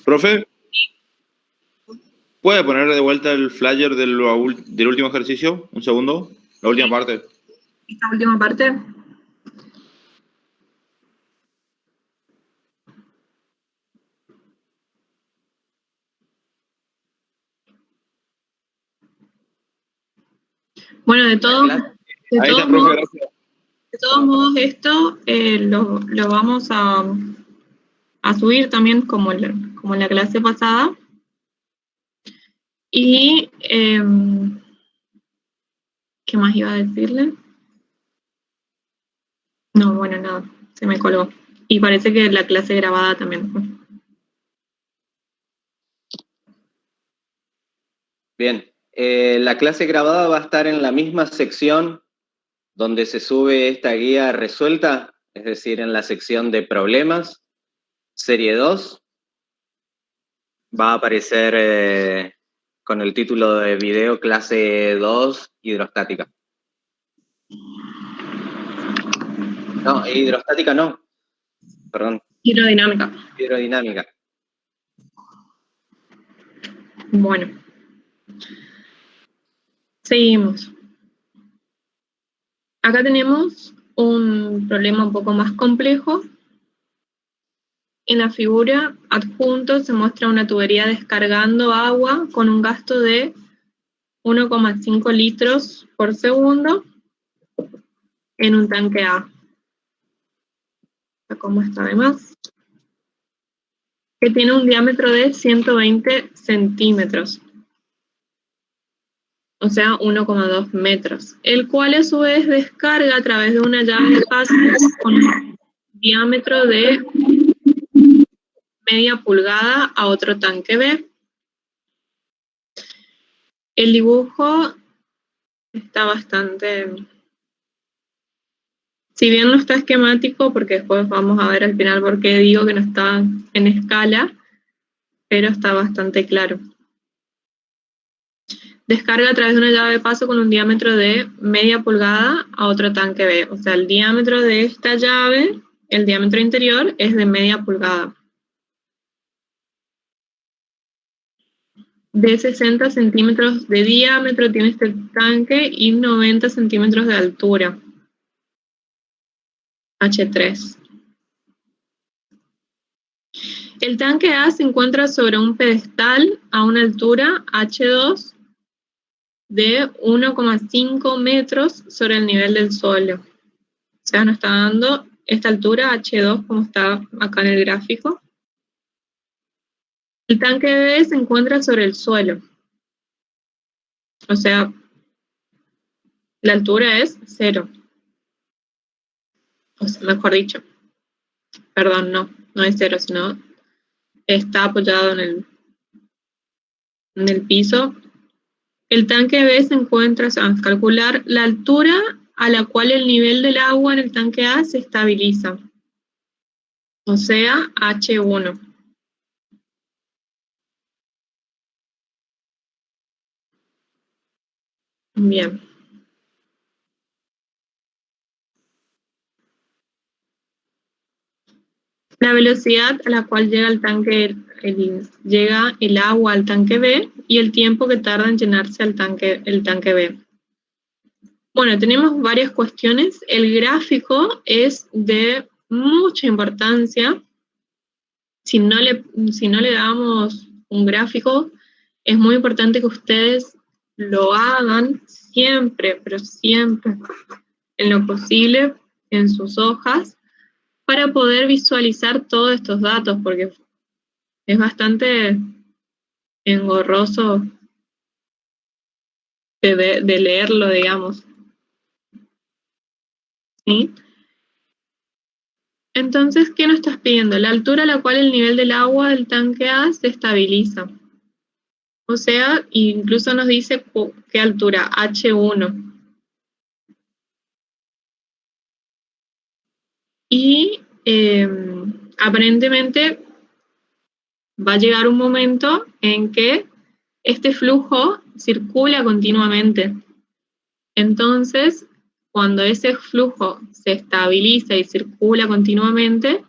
S6: Profe, ¿puede poner de vuelta el flyer del último ejercicio? Un segundo, la última parte.
S1: ¿Esta última parte? Bueno, de todos modos, esto lo vamos a subir también como en la clase pasada. Y, ¿qué más iba a decirle? No, bueno, nada, se me colgó. Y parece que la clase grabada también.
S2: Bien, la clase grabada va a estar en la misma sección donde se sube esta guía resuelta, es decir, en la sección de problemas, serie 2. Va a aparecer con el título de video clase 2, hidrostática. No, hidrostática no, perdón.
S1: Hidrodinámica.
S2: Hidrodinámica.
S1: Bueno. Seguimos. Acá tenemos un problema un poco más complejo. En la figura adjunto se muestra una tubería descargando agua con un gasto de 1,5 litros por segundo en un tanque A. ¿Cómo está además? Que tiene un diámetro de 120 centímetros. O sea, 1,2 metros, el cual a su vez descarga a través de una llave de paso con un diámetro de media pulgada a otro tanque B. El dibujo está bastante, si bien no está esquemático, porque después vamos a ver al final por qué digo que no está en escala, pero está bastante claro. Descarga a través de una llave de paso con un diámetro de media pulgada a otro tanque B. O sea, el diámetro de esta llave, el diámetro interior, es de media pulgada. de 60 centímetros de diámetro tiene este tanque y 90 centímetros de altura. H3. El tanque A se encuentra sobre un pedestal a una altura H2 de 1,5 metros sobre el nivel del suelo. O sea, nos está dando esta altura H2 como está acá en el gráfico. El tanque B se encuentra sobre el suelo. O sea, la altura es 0. O sea, mejor dicho. Perdón, no es 0, sino está apoyado en el piso. El tanque B se encuentra, vamos a calcular la altura a la cual el nivel del agua en el tanque A se estabiliza. O sea, H1. Bien. La velocidad a la cual llega llega el agua al tanque B y el tiempo que tarda en llenarse el tanque B. Bueno, tenemos varias cuestiones. El gráfico es de mucha importancia. Si no le damos un gráfico, es muy importante que ustedes lo hagan siempre, pero siempre, en lo posible, en sus hojas, para poder visualizar todos estos datos, porque es bastante engorroso de leerlo, digamos. ¿Sí? Entonces, ¿qué nos estás pidiendo? La altura a la cual el nivel del agua del tanque A se estabiliza. O sea, incluso nos dice qué altura, H1. Y aparentemente va a llegar un momento en que este flujo circula continuamente. Entonces, cuando ese flujo se estabiliza y circula continuamente,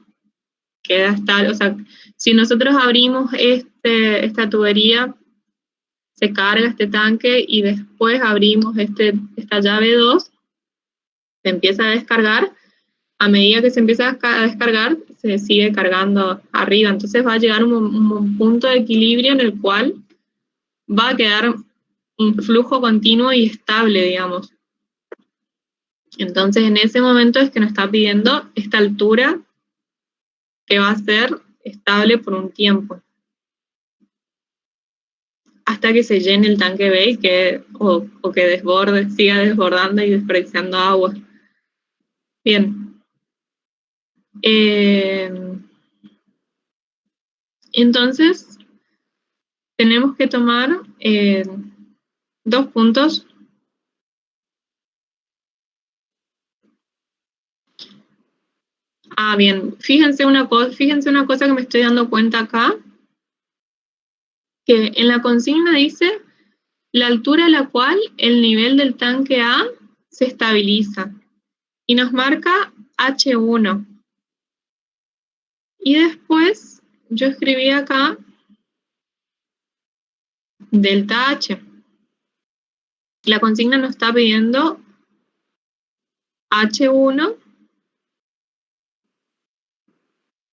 S1: queda estable. O sea, si nosotros abrimos esta tubería, se carga este tanque y después abrimos esta llave 2, se empieza a descargar. A medida que se empieza a descargar, se sigue cargando arriba. Entonces va a llegar un punto de equilibrio en el cual va a quedar un flujo continuo y estable, digamos. Entonces, en ese momento es que nos está pidiendo esta altura que va a ser estable por un tiempo. Hasta que se llene el tanque B y o que desborde, siga desbordando y desperdiciando agua. Bien. Entonces, tenemos que tomar 2 puntos. Bien, fíjense una cosa que me estoy dando cuenta acá, que en la consigna dice la altura a la cual el nivel del tanque A se estabiliza, y nos marca H1. Y después yo escribí acá delta H. La consigna nos está pidiendo H1,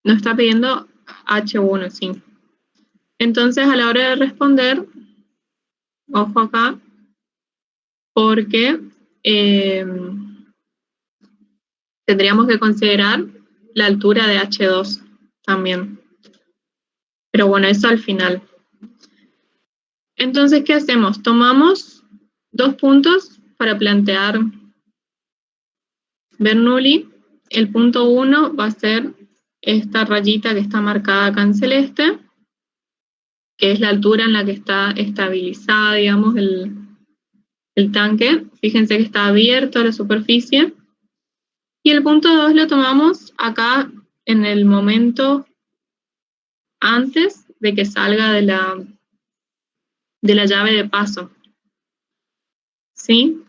S1: nos está pidiendo H1, sí. Entonces, a la hora de responder, ojo acá, porque tendríamos que considerar la altura de H2 también. Pero bueno, eso al final. Entonces, ¿qué hacemos? Tomamos 2 puntos para plantear Bernoulli. El punto 1 va a ser esta rayita que está marcada acá en celeste, que es la altura en la que está estabilizada, digamos, el tanque. Fíjense que está abierto a la superficie. Y el punto 2 lo tomamos acá en el momento antes de que salga de la llave de paso. ¿Sí?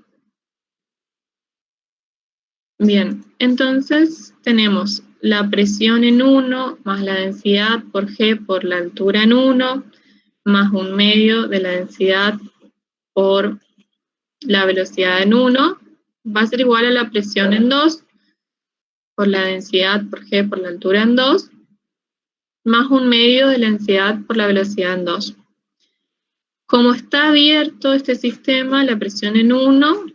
S1: Bien, entonces tenemos la presión en 1 más la densidad por G por la altura en 1. más 1/2 de la densidad por la velocidad en 1, va a ser igual a la presión en 2, por la densidad por G por la altura en 2, más 1/2 de la densidad por la velocidad en 2. Como está abierto este sistema, la presión en 1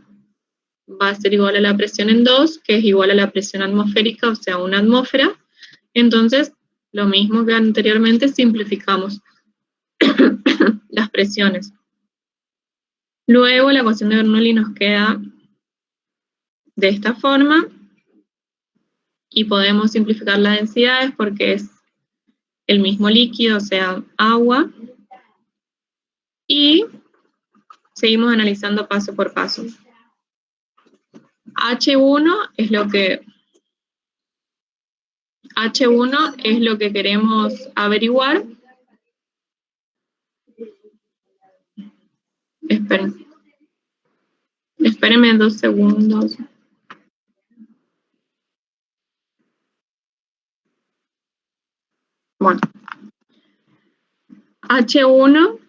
S1: va a ser igual a la presión en 2, que es igual a la presión atmosférica, o sea, 1 atmósfera. Entonces, lo mismo que anteriormente, simplificamos las presiones. Luego, la ecuación de Bernoulli nos queda de esta forma, y podemos simplificar las densidades porque es el mismo líquido, o sea, agua, y seguimos analizando paso por paso. H1 es lo que queremos averiguar. Espérenme 2 segundos. Bueno, H1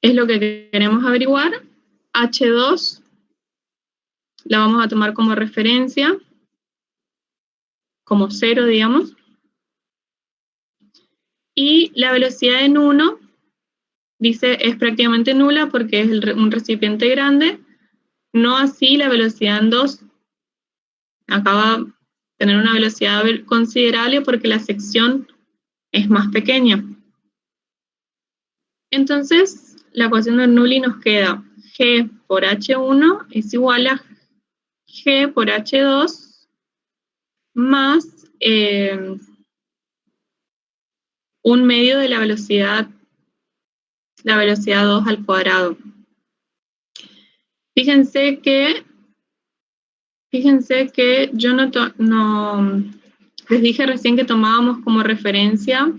S1: es lo que queremos averiguar. H2 la vamos a tomar como referencia, como 0, digamos. Y la velocidad en 1, dice, es prácticamente nula porque es un recipiente grande. No así la velocidad en 2. Acá va a tener una velocidad considerable porque la sección es más pequeña. Entonces, la ecuación de Bernoulli nos queda G por H1 es igual a G por H2 más 1/2 de la velocidad 2 al cuadrado. Fíjense que yo no les dije recién que tomábamos como referencia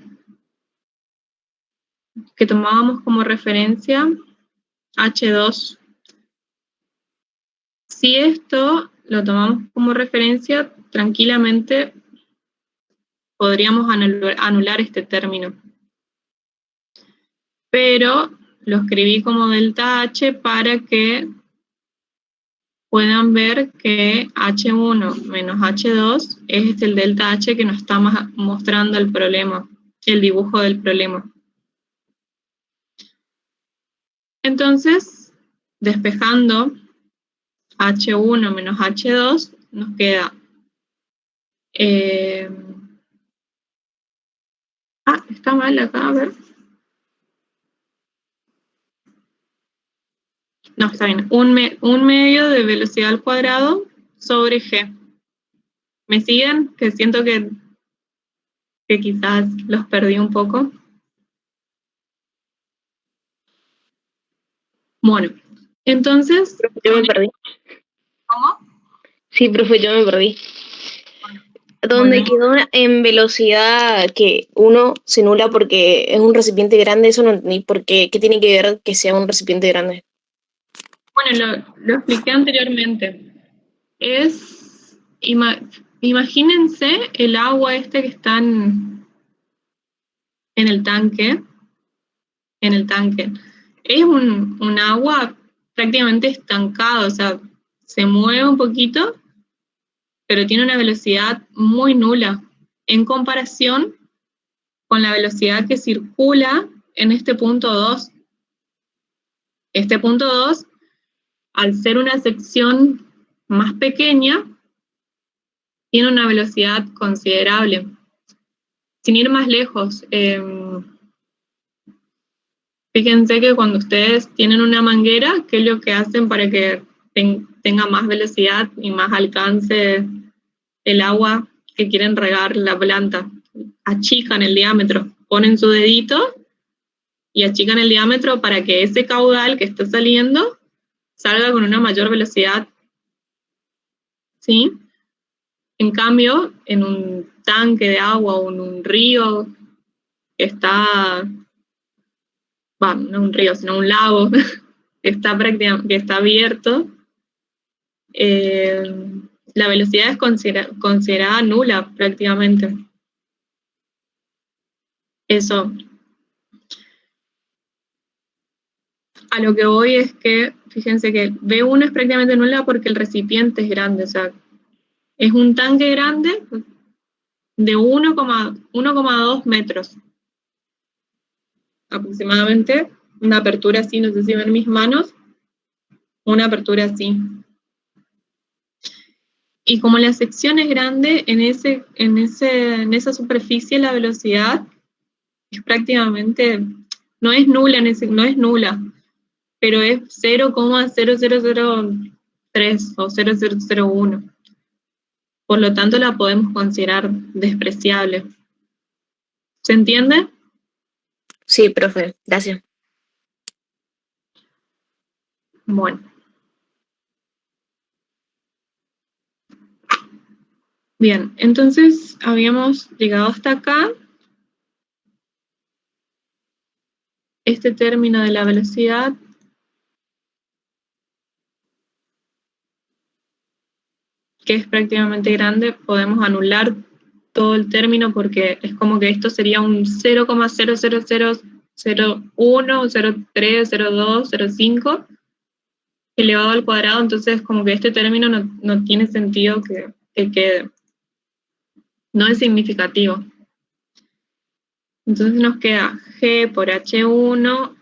S1: H2. Si esto lo tomamos como referencia, tranquilamente podríamos anular este término. Pero lo escribí como delta H para que puedan ver que H1 menos H2 es el delta H que nos está mostrando el problema, el dibujo del problema. Entonces, despejando H1 menos H2, nos queda está mal acá, a ver. No, está bien. 1/2 de velocidad al cuadrado sobre G. ¿Me siguen? Que siento que quizás los perdí un poco. Bueno, entonces...
S10: Profe, yo me perdí.
S1: ¿Cómo?
S10: Sí, profe, yo me perdí.
S1: Bueno,
S10: Donde quedó en velocidad que 1 se nula porque es un recipiente grande, eso no entendí. ¿Por qué? ¿Qué tiene que ver que sea un recipiente grande?
S1: Bueno, lo expliqué anteriormente. Imagínense el agua que está en el tanque. Es un agua prácticamente estancada, o sea, se mueve un poquito, pero tiene una velocidad muy nula en comparación con la velocidad que circula en este punto 2. Este punto 2, al ser una sección más pequeña, tiene una velocidad considerable. Sin ir más lejos, fíjense que cuando ustedes tienen una manguera, ¿qué es lo que hacen para que tenga más velocidad y más alcance el agua que quieren regar la planta? Achican el diámetro, ponen su dedito y achican el diámetro para que ese caudal que está saliendo salga con una mayor velocidad, ¿sí? En cambio, en un tanque de agua o en un río que está, no un río, sino un lago que está abierto, la velocidad es considerada nula prácticamente. Eso. A lo que voy es que, fíjense que B1 es prácticamente nula porque el recipiente es grande, o sea, es un tanque grande de 1,2 metros aproximadamente, una apertura así, no sé si ven mis manos, una apertura así. Y como la sección es grande, en esa superficie la velocidad es prácticamente, no es nula, no es nula, pero es 0,0003 o 0,001. Por lo tanto, la podemos considerar despreciable. ¿Se entiende?
S10: Sí, profe, gracias.
S1: Bueno. Bien, entonces habíamos llegado hasta acá. Este término de la velocidad que es prácticamente grande, podemos anular todo el término porque es como que esto sería un 0,00001, 0,3, 0,2, 0,5 elevado al cuadrado, entonces como que este término no tiene sentido que quede. No es significativo. Entonces nos queda G por H1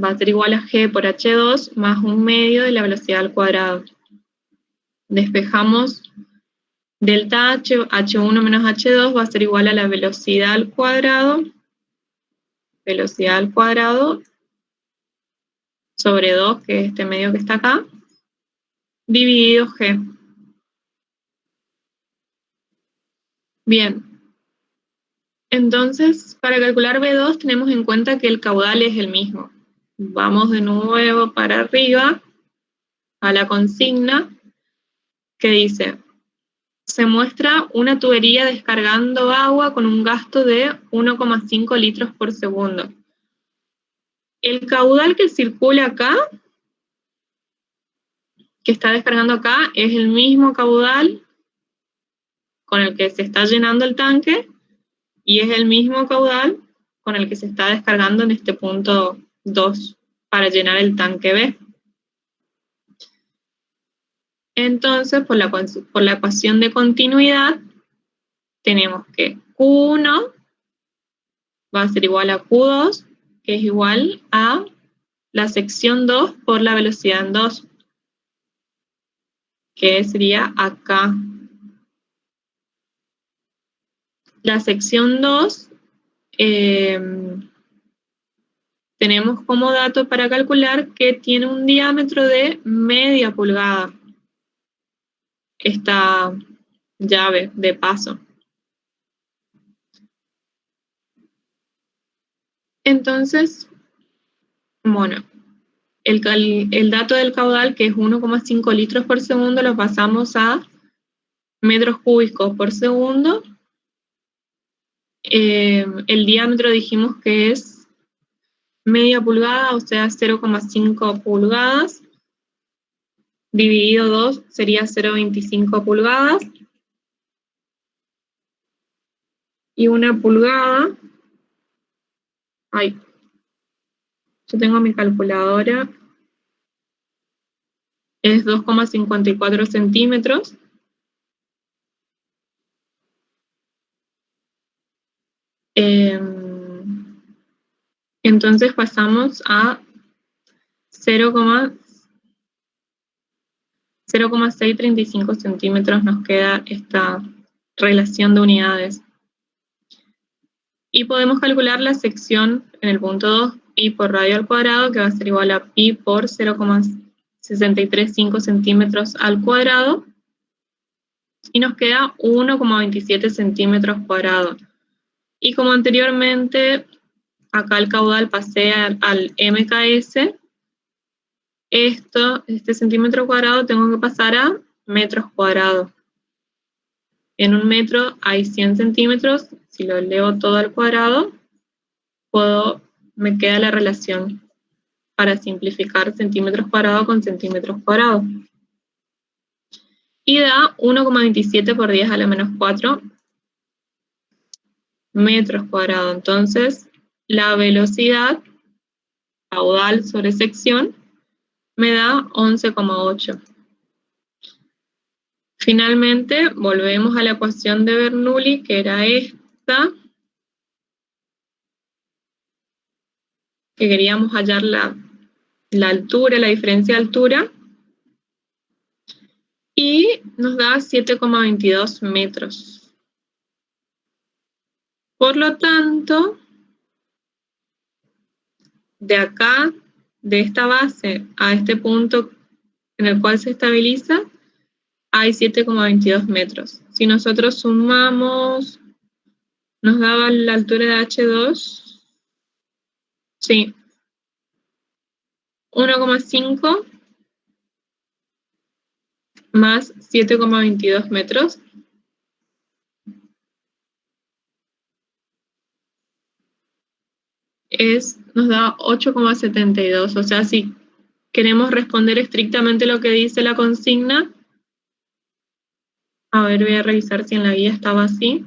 S1: va a ser igual a G por H2 más 1/2 de la velocidad al cuadrado. Despejamos delta H, H1 menos H2 va a ser igual a la velocidad al cuadrado sobre 2, que es este medio que está acá, dividido G. Bien. Entonces, para calcular B2 tenemos en cuenta que el caudal es el mismo. Vamos de nuevo para arriba a la consigna que dice: se muestra una tubería descargando agua con un gasto de 1,5 litros por segundo. El caudal que circula acá, que está descargando acá, es el mismo caudal con el que se está llenando el tanque y es el mismo caudal con el que se está descargando en este punto 2 para llenar el tanque B. Entonces, por la ecuación de continuidad, tenemos que Q1 va a ser igual a Q2, que es igual a la sección 2 por la velocidad en 2, que sería acá. La sección 2 tenemos como dato para calcular que tiene un diámetro de media pulgada. Esta llave de paso. Entonces, bueno, el dato del caudal, que es 1,5 litros por segundo, lo pasamos a metros cúbicos por segundo. El diámetro dijimos que es media pulgada, o sea, 0,5 pulgadas. Dividido 2 sería 0,25 pulgadas. Y una pulgada, ay, yo tengo mi calculadora, es 2,54 centímetros. Entonces pasamos a 0,635 centímetros, nos queda esta relación de unidades. Y podemos calcular la sección en el punto 2, pi por radio al cuadrado, que va a ser igual a pi por 0,635 centímetros al cuadrado, y nos queda 1,27 centímetros cuadrados. Y como anteriormente, acá el caudal pasea al MKS, este centímetro cuadrado tengo que pasar a metros cuadrados. En un metro hay 100 centímetros, si lo elevo todo al cuadrado, me queda la relación para simplificar centímetros cuadrados con centímetros cuadrados. Y da 1,27 por 10 a la menos 4 metros cuadrados. Entonces, la velocidad caudal sobre sección me da 11,8. Finalmente, volvemos a la ecuación de Bernoulli, que era esta, que queríamos hallar la altura, la diferencia de altura, y nos da 7,22 metros. Por lo tanto, de acá, de esta base a este punto en el cual se estabiliza, hay 7,22 metros. Si nosotros sumamos, nos daba la altura de H2, sí, 1,5 más 7,22 metros. Nos da 8,72. O sea, si queremos responder estrictamente lo que dice la consigna, a ver, voy a revisar si en la guía estaba así.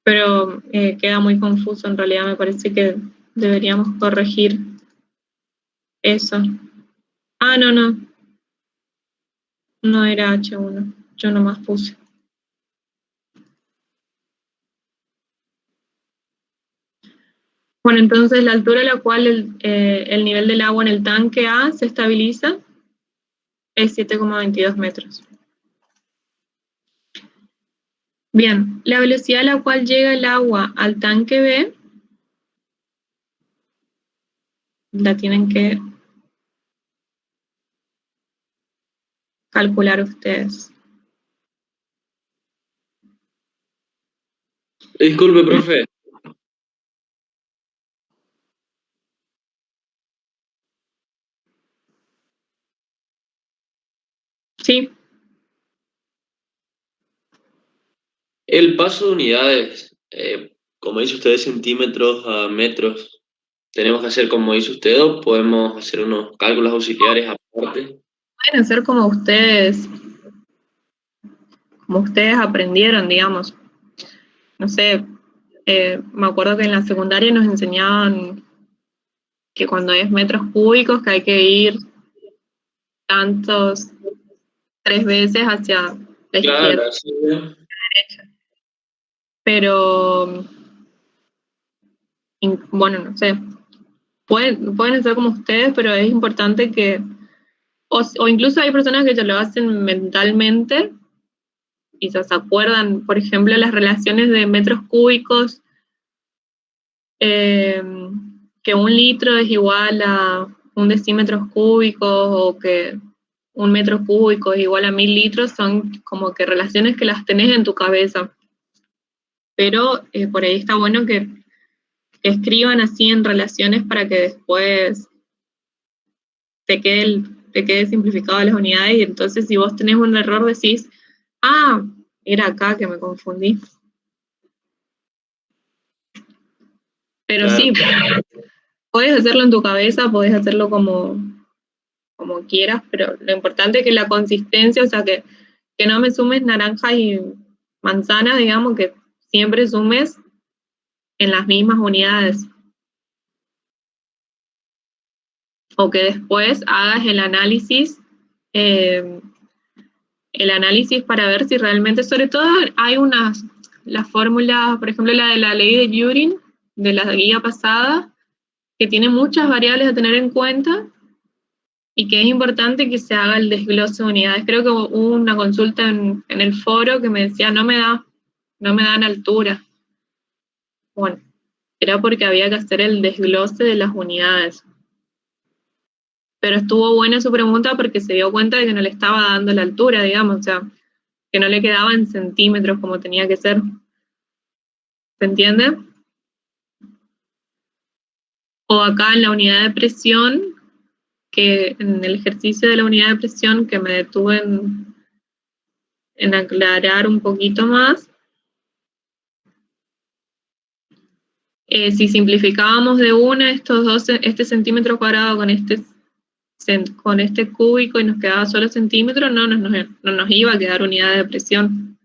S1: Pero queda muy confuso, en realidad me parece que deberíamos corregir eso. Ah, no. No era H1, yo nomás puse. Bueno, entonces la altura a la cual el nivel del agua en el tanque A se estabiliza es 7,22 metros. Bien, la velocidad a la cual llega el agua al tanque B la tienen que calcular ustedes.
S7: Disculpe, profe.
S1: Sí.
S7: El paso de unidades, como dice usted, de centímetros a metros, ¿tenemos que hacer como dice usted o podemos hacer unos cálculos auxiliares aparte?
S1: Pueden hacer como ustedes aprendieron, digamos. No sé, me acuerdo que en la secundaria nos enseñaban que cuando es metros cúbicos que hay que ir tantos, 3 veces hacia la izquierda.
S7: Sí.
S1: Pero, bueno, no sé, pueden hacer como ustedes, pero es importante que, o incluso hay personas que ya lo hacen mentalmente, y se acuerdan, por ejemplo, las relaciones de metros cúbicos, que 1 litro es igual a 1 decímetros cúbicos, o que 1 metro cúbico es igual a 1000 litros, son como que relaciones que las tenés en tu cabeza. Pero por ahí está bueno que escriban así en relaciones para que después te quede simplificado las unidades, y entonces si vos tenés un error decís, ah, era acá que me confundí. Pero
S7: Claro.
S1: sí, podés hacerlo en tu cabeza, podés hacerlo como quieras, pero lo importante es que la consistencia, o sea, que no me sumes naranjas y manzanas, digamos, que siempre sumes en las mismas unidades. O que después hagas el análisis para ver si realmente, sobre todo hay las fórmulas, por ejemplo la de la ley de Turing, de la guía pasada, que tiene muchas variables a tener en cuenta, y que es importante que se haga el desglose de unidades. Creo que hubo una consulta en el foro que me decía, no me dan altura. Bueno, era porque había que hacer el desglose de las unidades. Pero estuvo buena su pregunta porque se dio cuenta de que no le estaba dando la altura, digamos, o sea, que no le quedaba en centímetros como tenía que ser. ¿Se entiende? O acá en la unidad de presión, que en el ejercicio de la unidad de presión, que me detuve en aclarar un poquito más, si simplificábamos de una este centímetro cuadrado con este cúbico y nos quedaba solo centímetros, no nos iba a quedar unidad de presión.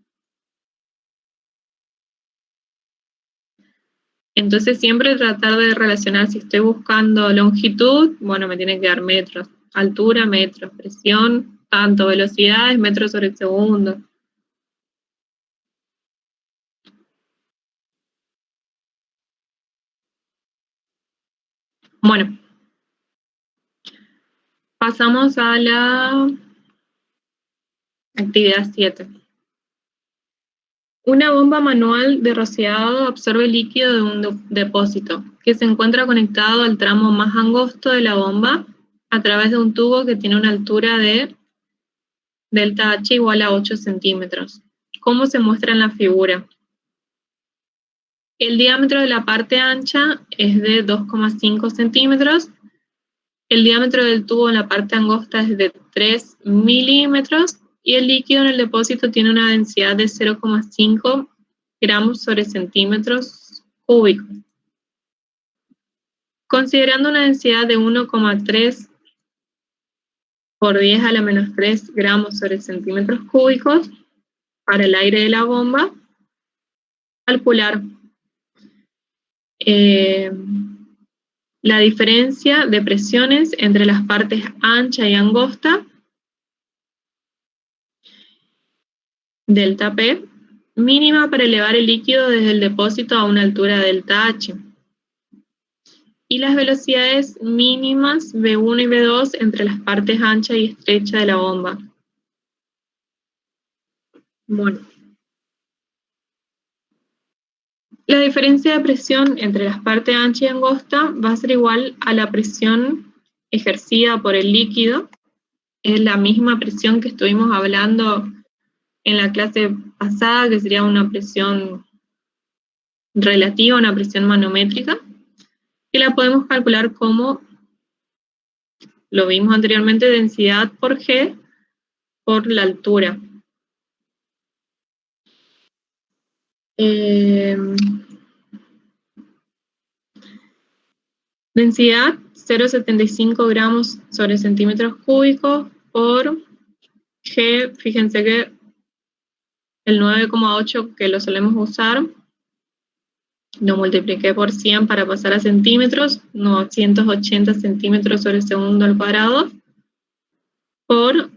S1: Entonces siempre tratar de relacionar, si estoy buscando longitud, bueno, me tiene que dar metros, altura, metros, presión, tanto, velocidades, metros sobre segundo. Bueno, pasamos a la actividad 7. Una bomba manual de rociado absorbe líquido de un depósito que se encuentra conectado al tramo más angosto de la bomba a través de un tubo que tiene una altura de delta H igual a 8 centímetros. ¿Cómo se muestra en la figura? El diámetro de la parte ancha es de 2,5 centímetros. El diámetro del tubo en la parte angosta es de 3 milímetros. Y el líquido en el depósito tiene una densidad de 0,5 gramos sobre centímetros cúbicos. Considerando una densidad de 1,3 por 10 a la menos 3 gramos sobre centímetros cúbicos para el aire de la bomba, calcular la diferencia de presiones entre las partes ancha y angosta, delta P, mínima para elevar el líquido desde el depósito a una altura delta H. Y las velocidades mínimas V1 y V2 entre las partes ancha y estrecha de la bomba. Bueno. La diferencia de presión entre las partes ancha y angosta va a ser igual a la presión ejercida por el líquido. Es la misma presión que estuvimos hablando en la clase pasada, que sería una presión relativa, una presión manométrica, que la podemos calcular como, lo vimos anteriormente, densidad por G por la altura. Densidad 0,75 gramos sobre centímetros cúbicos por G, fíjense que el 9,8 que lo solemos usar, lo multipliqué por 100 para pasar a centímetros, 980 centímetros sobre segundo al cuadrado, por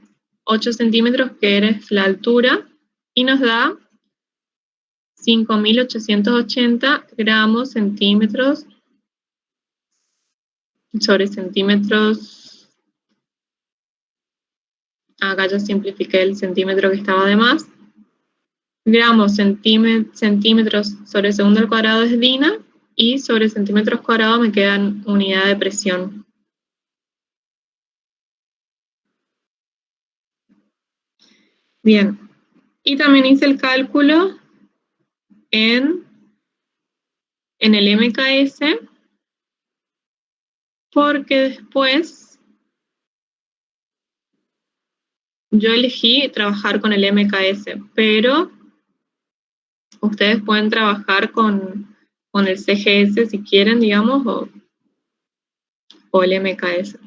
S1: 8 centímetros, que es la altura, y nos da 5.880 gramos centímetros sobre centímetros. Acá ya simplifiqué el centímetro que estaba de más. Gramos centímetros sobre segundo al cuadrado es DINA, y sobre centímetros cuadrados me quedan unidad de presión. Bien, y también hice el cálculo en el MKS, porque después yo elegí trabajar con el MKS, pero ustedes pueden trabajar con el CGS si quieren, digamos, o el MKS.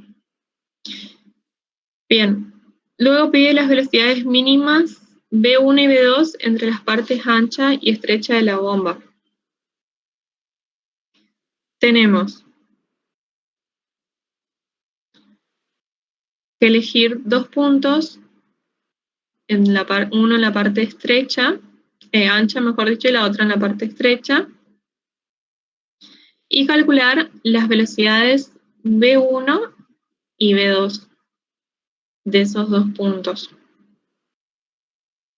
S1: Bien, luego pide las velocidades mínimas V1 y V2 entre las partes ancha y estrecha de la bomba. Tenemos que elegir dos puntos, uno en la parte estrecha, ancha mejor dicho, y la otra en la parte estrecha, y calcular las velocidades V1 y V2 de esos dos puntos.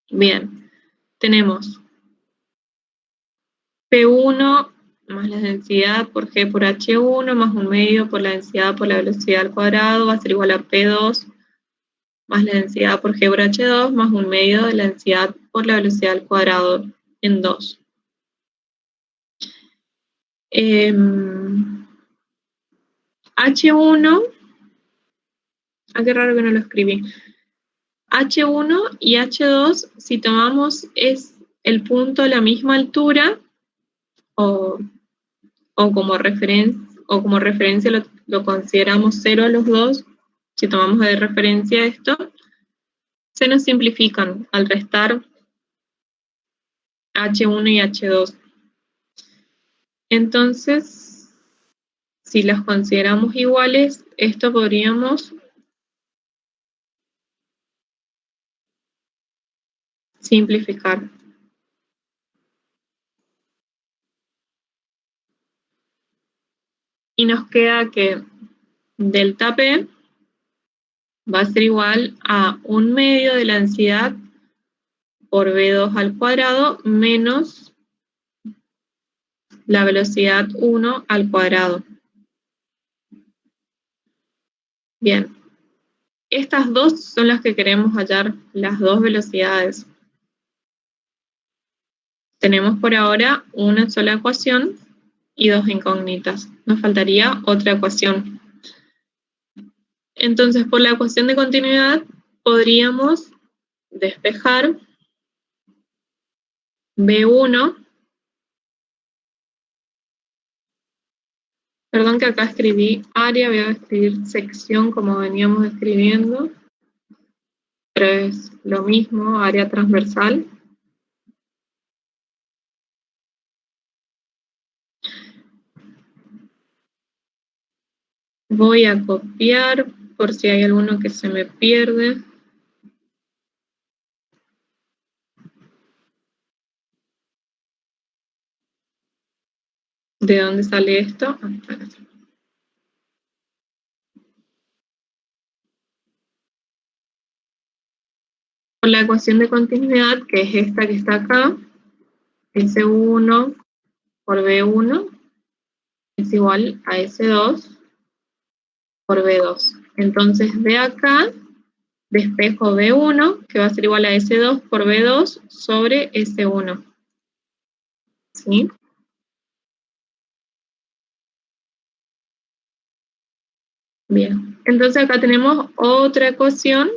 S1: Bien, tenemos P1 más la densidad por G por H1 más un medio por la densidad por la velocidad al cuadrado va a ser igual a P2 más la densidad por G por H2 más un medio de la densidad por la velocidad al cuadrado en 2. H1, qué raro que no lo escribí. H1 y H2, si tomamos es el punto a la misma altura, o como referencia lo consideramos 0 a los dos, si tomamos de referencia esto, se nos simplifican al restar H1 y H2. Entonces, si las consideramos iguales, esto podríamos simplificar. Y nos queda que delta P va a ser igual a 1/2 de la densidad por V2 al cuadrado menos la velocidad 1 al cuadrado. Bien, estas dos son las que queremos hallar, las dos velocidades. Tenemos por ahora una sola ecuación y dos incógnitas. Nos faltaría otra ecuación. Entonces, por la ecuación de continuidad, podríamos despejar B1. Perdón que acá escribí área, voy a escribir sección como veníamos escribiendo, pero es lo mismo, área transversal. Voy a copiar por si hay alguno que se me pierde. ¿De dónde sale esto? Por la ecuación de continuidad, que es esta que está acá, S1 por B1 es igual a S2 por B2. Entonces, de acá despejo B1, que va a ser igual a S2 por B2 sobre S1. ¿Sí? Bien, entonces acá tenemos otra ecuación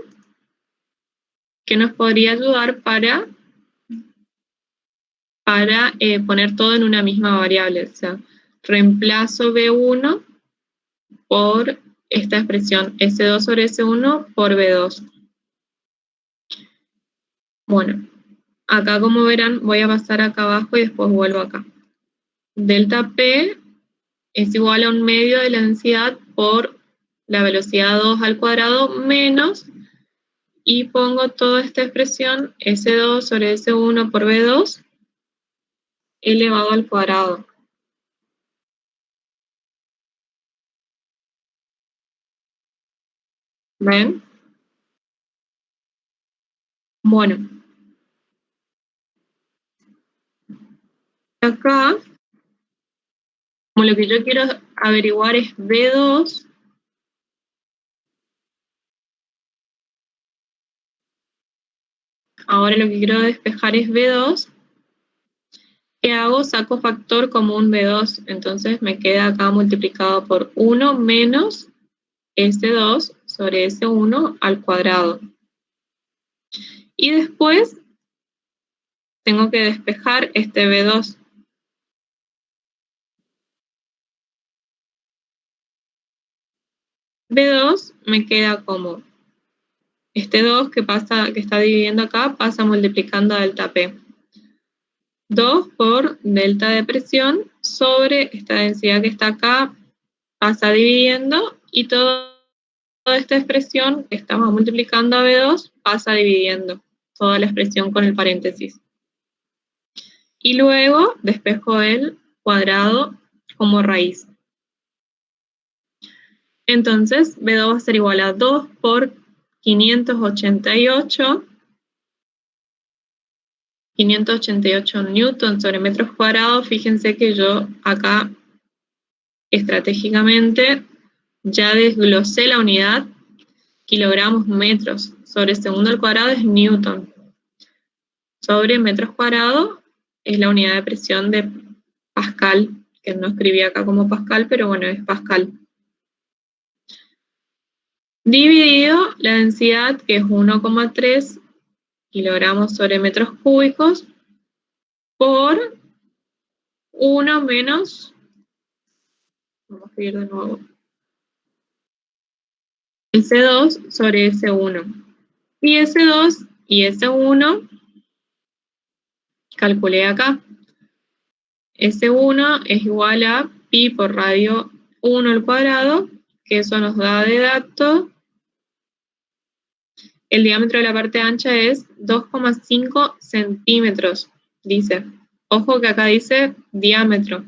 S1: que nos podría ayudar para poner todo en una misma variable. O sea, reemplazo B1 por esta expresión S2 sobre S1 por B2. Bueno, acá como verán voy a pasar acá abajo y después vuelvo acá. Delta P es igual a 1/2 de la densidad por la velocidad 2 al cuadrado menos, y pongo toda esta expresión S2 sobre S1 por B2 elevado al cuadrado. ¿Ven? Bueno. Acá, como lo que yo quiero averiguar es B2, ahora lo que quiero despejar es B2, ¿qué hago? Saco factor común B2, entonces me queda acá multiplicado por 1 menos S2 sobre S1 al cuadrado. Y después tengo que despejar este B2. B2 me queda como este 2 que está dividiendo acá, pasa multiplicando a delta P. 2 por delta de presión sobre esta densidad que está acá, pasa dividiendo, y toda esta expresión que estamos multiplicando a B2 pasa dividiendo toda la expresión con el paréntesis. Y luego despejo el cuadrado como raíz. Entonces, B2 va a ser igual a 2 por 588 newtons sobre metros cuadrados. Fíjense que yo acá estratégicamente ya desglosé la unidad, kilogramos metros sobre segundo al cuadrado es newton, sobre metros cuadrados es la unidad de presión de Pascal, que no escribí acá como Pascal, pero bueno, es Pascal. Dividido la densidad, que es 1,3 kilogramos sobre metros cúbicos, por 1 menos, vamos a escribir de nuevo, S2 sobre S1. Y S2 y S1 calculé acá. S1 es igual a pi por radio 1 al cuadrado, que eso nos da de dato. El diámetro de la parte ancha es 2,5 centímetros, dice. Ojo que acá dice diámetro.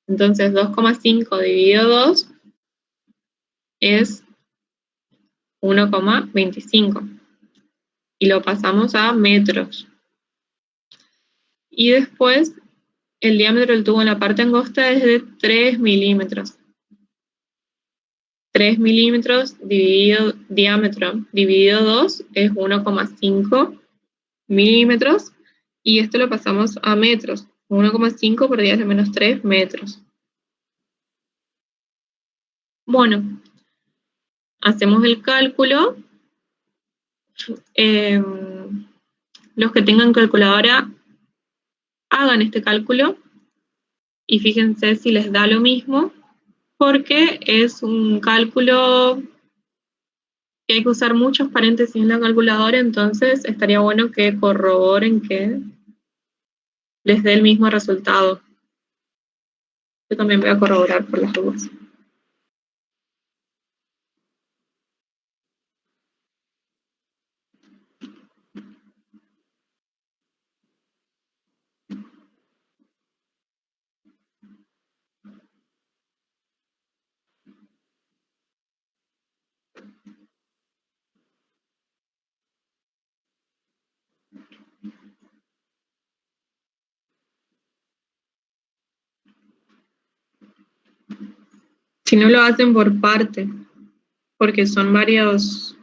S1: Entonces 2,5 dividido 2 es 1,25. Y lo pasamos a metros. Y después el diámetro del tubo en la parte angosta es de 3 milímetros. 3 milímetros dividido diámetro dividido 2 es 1,5 milímetros. Y esto lo pasamos a metros. 1,5 por 10 a la menos 3 metros. Bueno, hacemos el cálculo. Los que tengan calculadora, hagan este cálculo y fíjense si les da lo mismo, porque es un cálculo que hay que usar muchos paréntesis en la calculadora, entonces estaría bueno que corroboren que les dé el mismo resultado. Yo también voy a corroborar por las dudas. Si no lo hacen por parte, porque son varios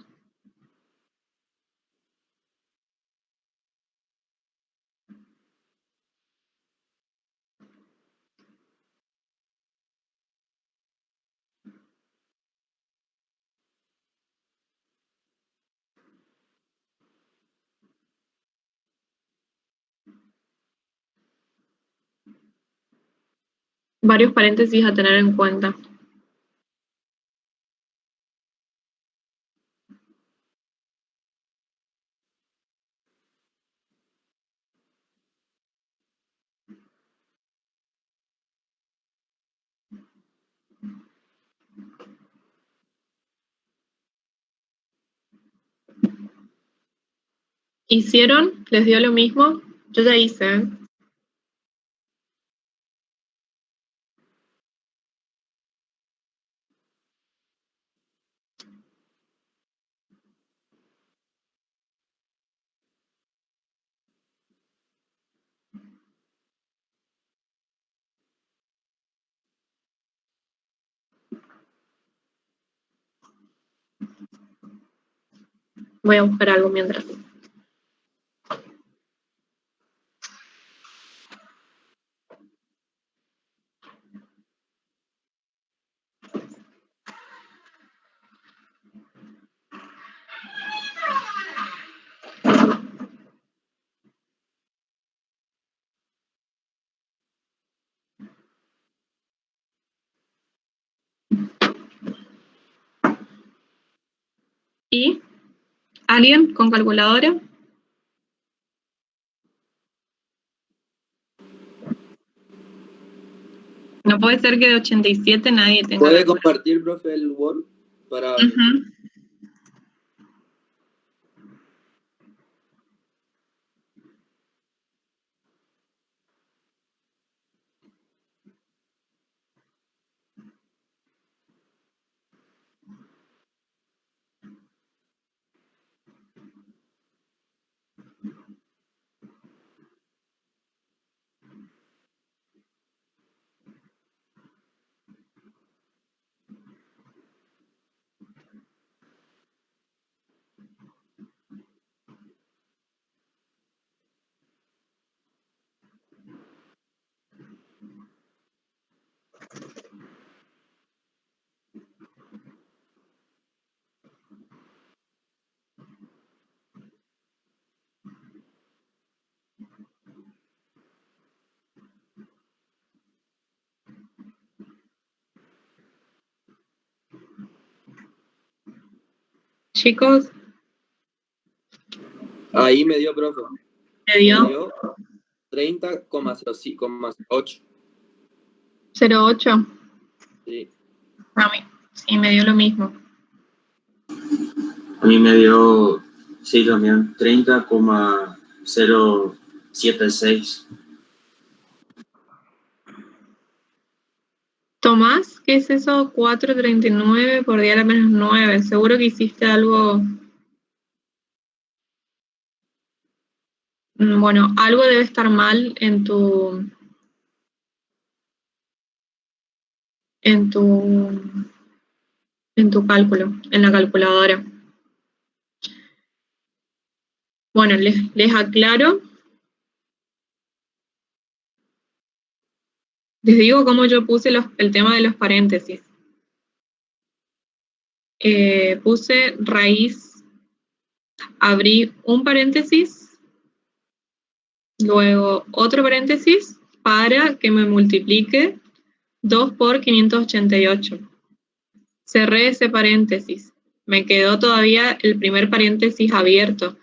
S1: paréntesis a tener en cuenta. ¿Hicieron? ¿Les dio lo mismo? Yo ya hice, ¿eh? Voy a buscar algo mientras. ¿Y alguien con calculadora? No puede ser que de 87 nadie tenga.
S11: ¿Puede compartir, profe, el Word para...?
S1: Chicos.
S11: Ahí me dio, profe.
S1: ¿Me dio?
S11: 30,08.
S1: 0,8.
S11: Sí.
S1: A mí, sí, me dio lo mismo.
S5: A mí me dio, sí, también 30,076.
S1: Tomás, ¿qué es eso? 4,39 por 10 a la menos 9. Seguro que hiciste algo. Bueno, algo debe estar mal en tu cálculo, en la calculadora. Bueno, les aclaro. Les digo cómo yo puse el tema de los paréntesis. Puse raíz, abrí un paréntesis, luego otro paréntesis para que me multiplique 2 por 588. Cerré ese paréntesis. Me quedó todavía el primer paréntesis abierto.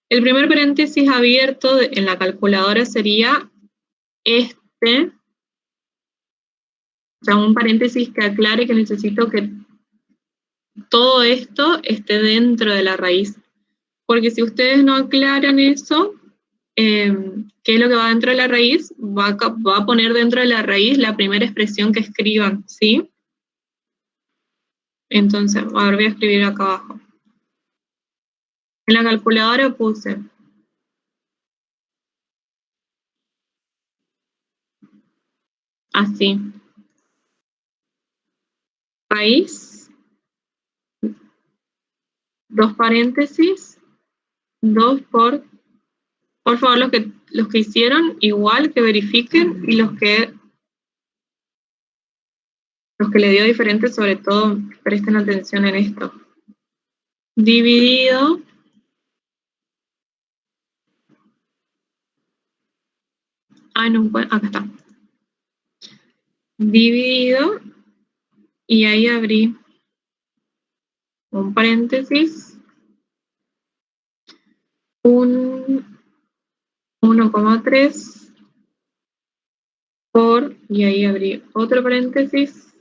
S1: El primer paréntesis abierto en la calculadora sería este, o sea, un paréntesis que aclare que necesito que todo esto esté dentro de la raíz. Porque si ustedes no aclaran eso, ¿qué es lo que va dentro de la raíz? Va a poner dentro de la raíz la primera expresión que escriban, ¿sí? Entonces, ahora voy a escribir acá abajo. En la calculadora puse así. Raíz, dos paréntesis, 2 por favor, los que hicieron igual, que verifiquen, y los que le dio diferente, sobre todo, presten atención en esto. Dividido no, acá está. Dividido, y ahí abrí un paréntesis, 1,3 por, y ahí abrí otro paréntesis,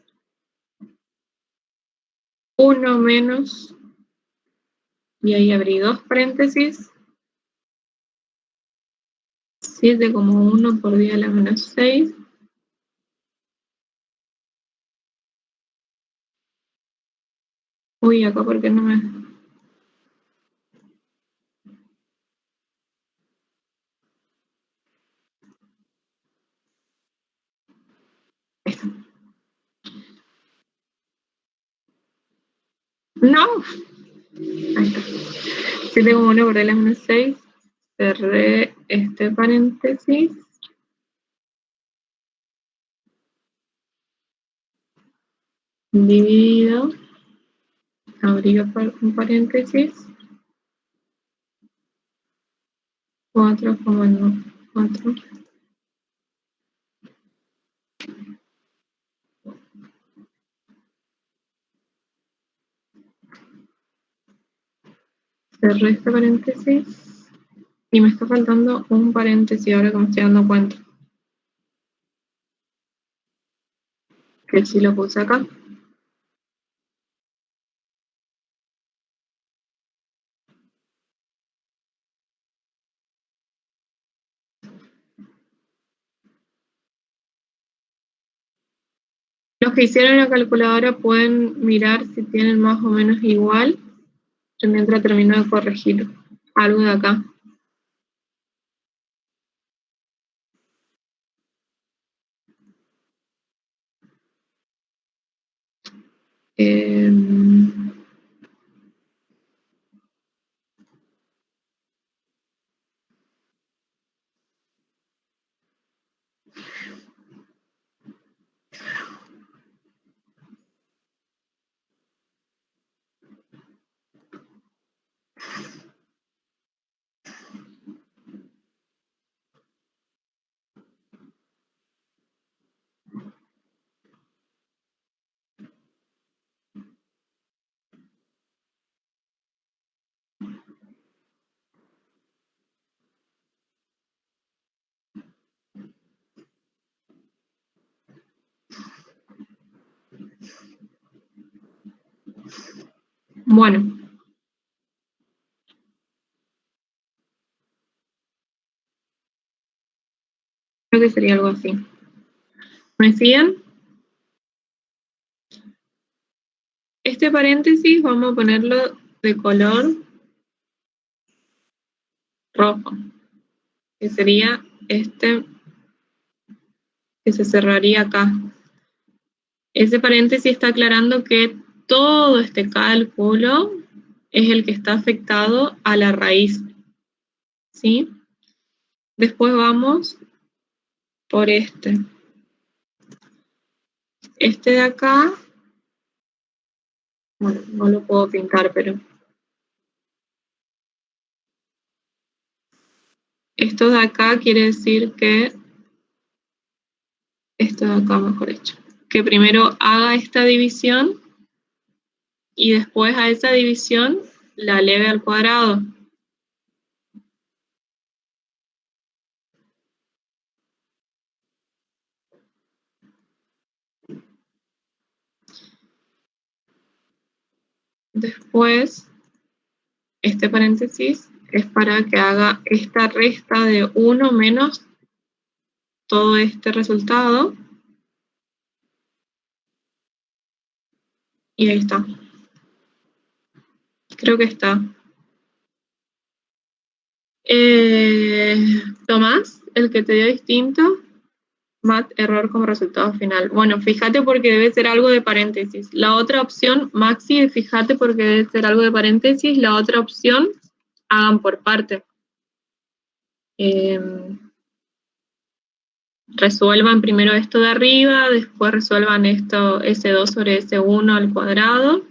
S1: 1 menos, y ahí abrí dos paréntesis, 7,1 por 10 a la menos 6. Uy, acá porque no me... No. Ahí está. 7,1 por 10 a la menos 6. Cerré este paréntesis. Dividido. Abrí un paréntesis. 4,4. Cerré este paréntesis. Y me está faltando un paréntesis ahora que me estoy dando cuenta. Que sí lo puse acá. Los que hicieron la calculadora pueden mirar si tienen más o menos igual. Yo mientras termino de corregir algo de acá. Bueno. Creo que sería algo así. ¿Me siguen? Este paréntesis vamos a ponerlo de color rojo, que sería este que se cerraría acá. Ese paréntesis está aclarando que todo este cálculo es el que está afectado a la raíz, ¿sí? Después vamos por este. Este de acá, bueno, no lo puedo pintar, pero esto de acá quiere decir que, esto de acá mejor hecho, que primero haga esta división y después a esa división la eleve al cuadrado. Después, este paréntesis es para que haga esta resta de 1 menos todo este resultado. Y ahí está. Creo que está. Tomás, el que te dio distinto, mat error como resultado final. Bueno, fíjate porque debe ser algo de paréntesis. La otra opción, Maxi, fíjate porque debe ser algo de paréntesis. La otra opción, hagan por parte. Resuelvan primero esto de arriba, después resuelvan esto, S2 sobre S1 al cuadrado.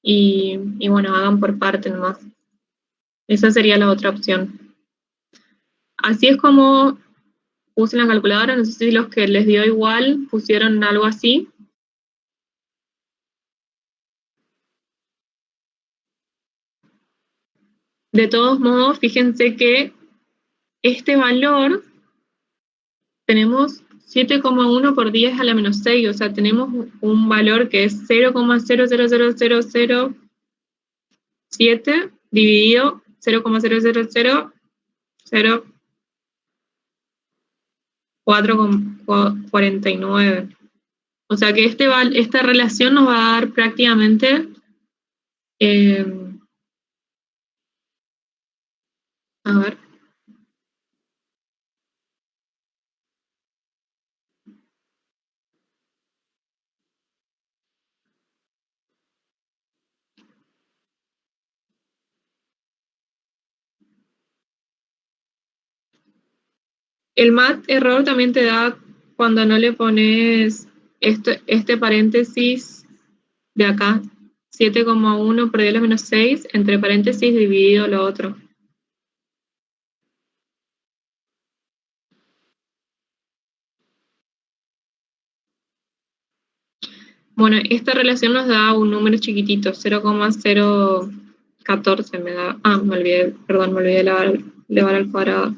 S1: Y bueno, hagan por parte nomás. Esa sería la otra opción. Así es como puse la calculadora, no sé si los que les dio igual pusieron algo así. De todos modos, fíjense que este valor tenemos 7,1 por 10 a la menos 6, o sea, tenemos un valor que es 0,00007 dividido 0,00004,49. O sea que esta relación nos va a dar prácticamente a ver. El mat error también te da cuando no le pones este paréntesis de acá, 7,1 por 10 a la menos 6, entre paréntesis dividido lo otro. Bueno, esta relación nos da un número chiquitito, 0,014 me da. Me olvidé, perdón, me olvidé elevar al cuadrado.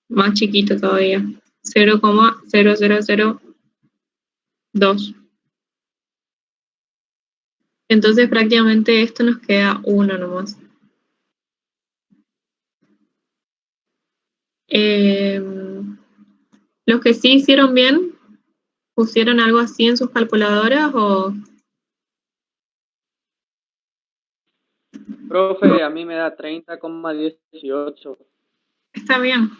S1: Más chiquito todavía, 0,0002. Entonces prácticamente esto nos queda 1 nomás. Los que sí hicieron bien, ¿pusieron algo así en sus calculadoras o...?
S11: Profe, a mí me da 30,18.
S1: Está bien.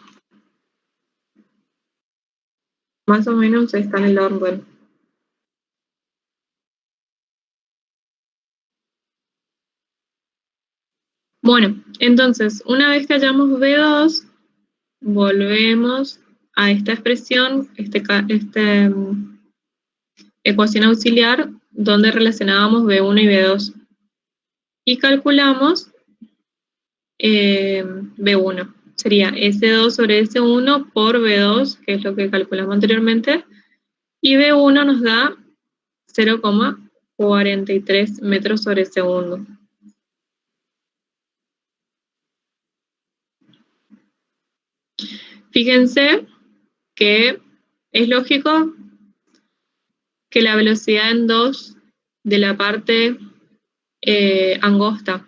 S1: Más o menos está en el orden. Bueno, entonces, una vez que hayamos B2, volvemos a esta expresión, ecuación auxiliar, donde relacionábamos B1 y B2. Y calculamos B1. Sería S2 sobre S1 por B2, que es lo que calculamos anteriormente, y B1 nos da 0,43 metros sobre segundo. Fíjense que es lógico que la velocidad en 2 de la parte angosta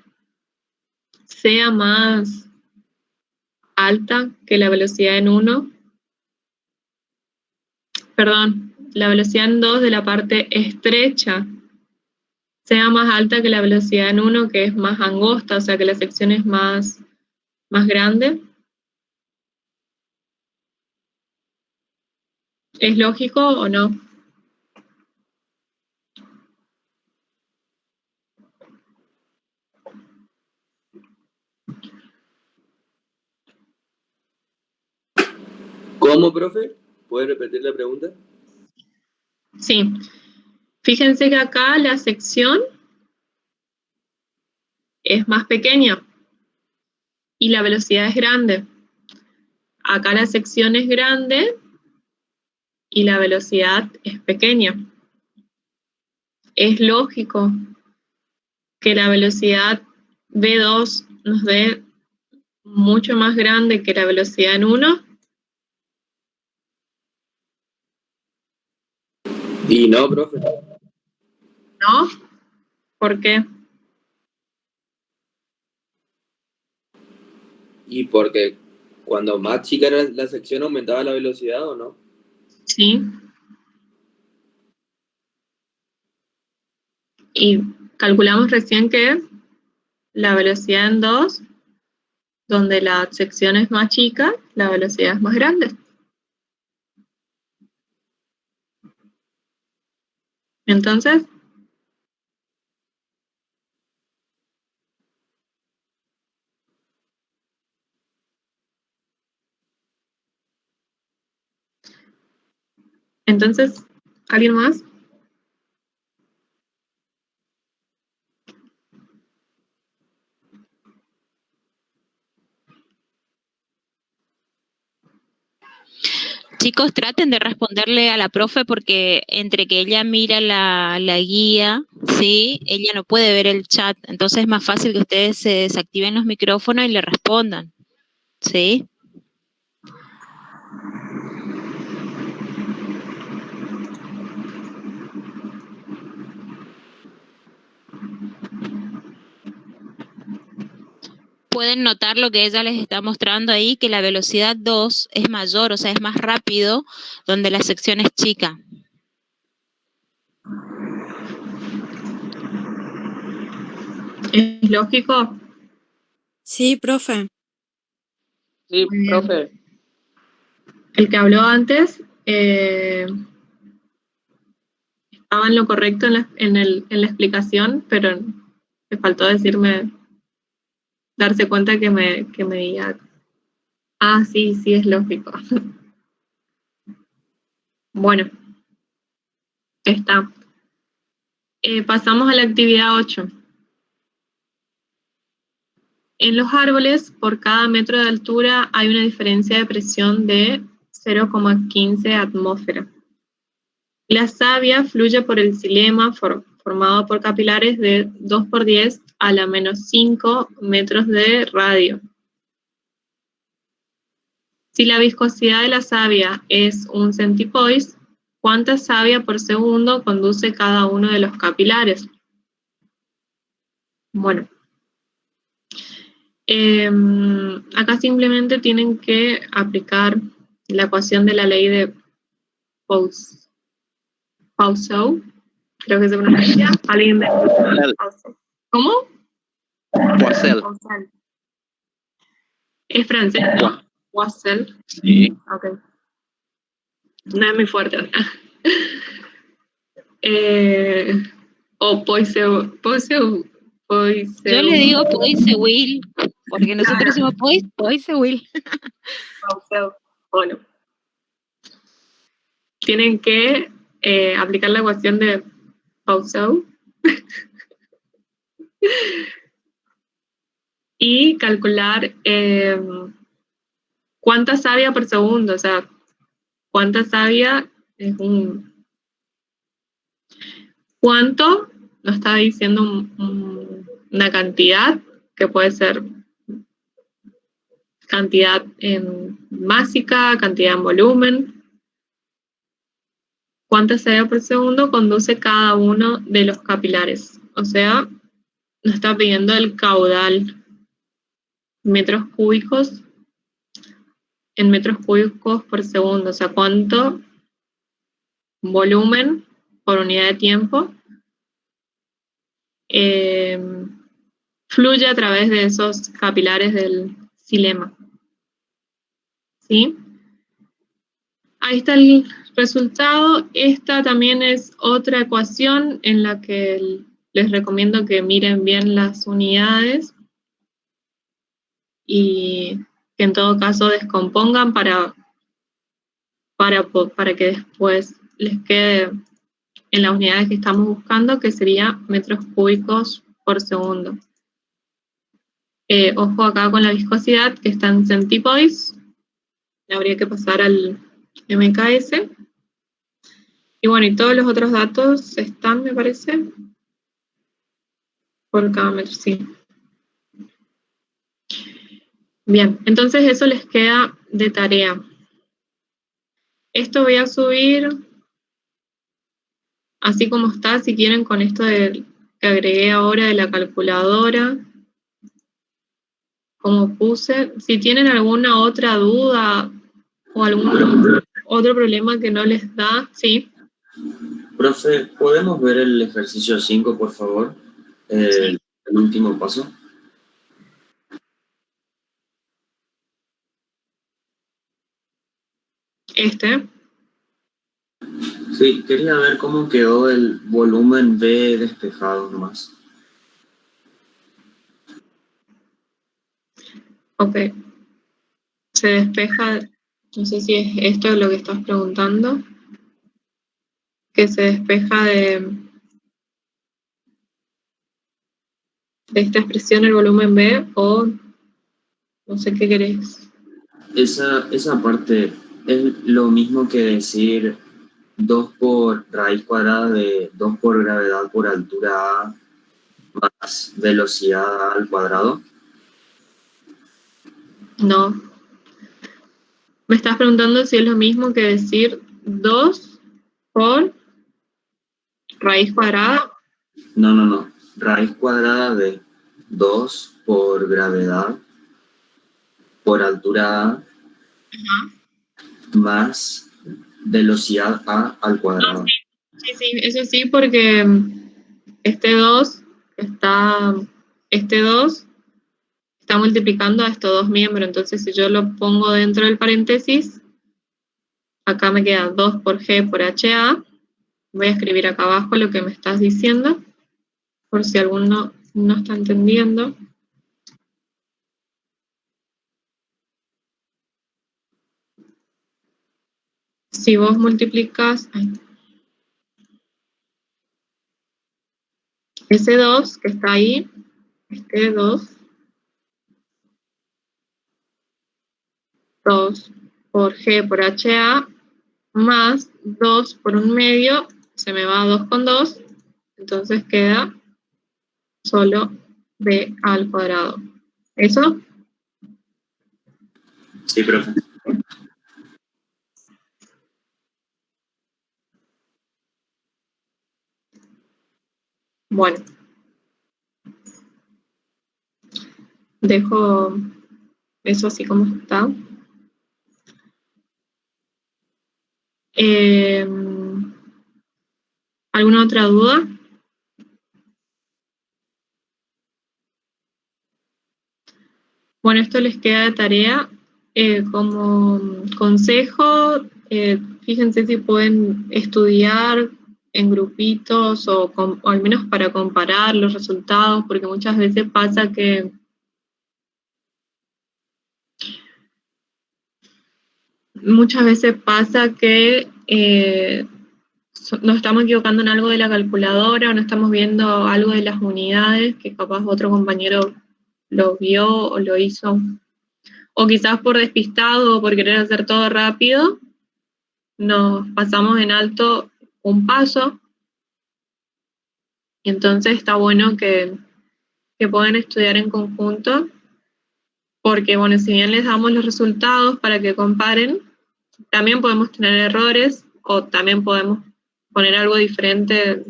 S1: sea más alta que la velocidad en 1, perdón, la velocidad en 2 de la parte estrecha sea más alta que la velocidad en 1, que es más angosta, o sea que la sección es más grande. ¿Es lógico o no?
S12: ¿Cómo, profe? ¿Puede repetir la pregunta?
S1: Sí. Fíjense que acá la sección es más pequeña y la velocidad es grande. Acá la sección es grande y la velocidad es pequeña. Es lógico que la velocidad V2 nos dé mucho más grande que la velocidad en 1.
S12: Y no, profe.
S1: ¿No? ¿Por qué?
S12: Y porque cuando más chica era la sección aumentaba la velocidad, ¿o no?
S1: Sí. Y calculamos recién que la velocidad en 2, donde la sección es más chica, la velocidad es más grande. Entonces, ¿alguien más?
S3: Chicos, traten de responderle a la profe porque entre que ella mira la guía, ¿sí? Ella no puede ver el chat, entonces es más fácil que ustedes se desactiven los micrófonos y le respondan, ¿sí? Pueden notar lo que ella les está mostrando ahí, que la velocidad 2 es mayor, o sea, es más rápido, donde la sección es chica.
S1: ¿Es lógico?
S9: Sí, profe.
S11: Sí, profe.
S1: El que habló antes estaba en lo correcto en la explicación, pero le faltó darse cuenta que me diga, sí, es lógico. Bueno, está. Pasamos a la actividad 8. En los árboles, por cada metro de altura hay una diferencia de presión de 0,15 atmósfera. La savia fluye por el xilema formado por capilares de 2 por 10 a la menos 5 metros de radio. Si la viscosidad de la savia es 1 centipoise, ¿cuánta savia por segundo conduce cada uno de los capilares? Bueno, acá simplemente tienen que aplicar la ecuación de la ley de Poisson, creo que se pronuncia. ¿Alguien de ¿Cómo?
S2: Poisson.
S1: ¿Es francés? Poisson.
S2: Sí.
S1: Ok. No es muy fuerte. O Poisson.
S3: Yo le digo Poiseuil, porque nosotros decimos Poiseuil.
S1: Bueno. Tienen que aplicar la ecuación de Poisson y calcular cuánta savia por segundo, o sea, cuánta savia es cuánto, nos está diciendo una cantidad, que puede ser cantidad en másica, cantidad en volumen. ¿Cuánta savia por segundo conduce cada uno de los capilares? O sea, nos está pidiendo el caudal, metros cúbicos, en metros cúbicos por segundo, o sea, cuánto volumen por unidad de tiempo fluye a través de esos capilares del xilema. ¿Sí? Ahí está el resultado. Esta también es otra ecuación en la que les recomiendo que miren bien las unidades y que en todo caso descompongan para que después les quede en las unidades que estamos buscando, que sería metros cúbicos por segundo. Ojo acá con la viscosidad, que está en centipoise. Habría que pasar al MKS. Y bueno, y todos los otros datos están, me parece, por cada metro, sí. Bien, entonces eso les queda de tarea. Esto voy a subir así como está, si quieren, con esto que agregué ahora de la calculadora, como puse. Si tienen alguna otra duda o algún otro problema que no les da, sí.
S5: Profe, ¿podemos ver el ejercicio 5, por favor? El último paso. Sí, quería ver cómo quedó el volumen B despejado nomás.
S1: Ok. Se despeja, no sé si es esto lo que estás preguntando, que se despeja de esta expresión el volumen B, o no sé qué querés.
S5: Esa parte es lo mismo que decir 2 por raíz cuadrada de 2 por gravedad por altura A más velocidad A al cuadrado.
S1: No. Me estás preguntando si es lo mismo que decir 2 por raíz cuadrada.
S5: No. Raíz cuadrada de 2 por gravedad por altura A más velocidad A al cuadrado.
S1: Sí, eso sí, porque este 2 está multiplicando a estos dos miembros, entonces si yo lo pongo dentro del paréntesis, acá me queda 2 por G por HA. Voy a escribir acá abajo lo que me estás diciendo, por si alguno no está entendiendo. Si vos multiplicas ese 2 que está ahí, este 2 por G por HA, más 2 por 1/2, se me va 2 con 2, entonces queda solo B al cuadrado. ¿Eso?
S5: Sí, profe.
S1: Bueno. Dejo eso así como está. ¿Alguna otra duda? Bueno, esto les queda de tarea. Como consejo, fíjense si pueden estudiar en grupitos o al menos para comparar los resultados, porque muchas veces pasa que nos estamos equivocando en algo de la calculadora o no estamos viendo algo de las unidades que capaz otro compañero lo vio o lo hizo, o quizás por despistado o por querer hacer todo rápido, nos pasamos en alto un paso, y entonces está bueno que puedan estudiar en conjunto, porque bueno, si bien les damos los resultados para que comparen, también podemos tener errores o también podemos poner algo diferente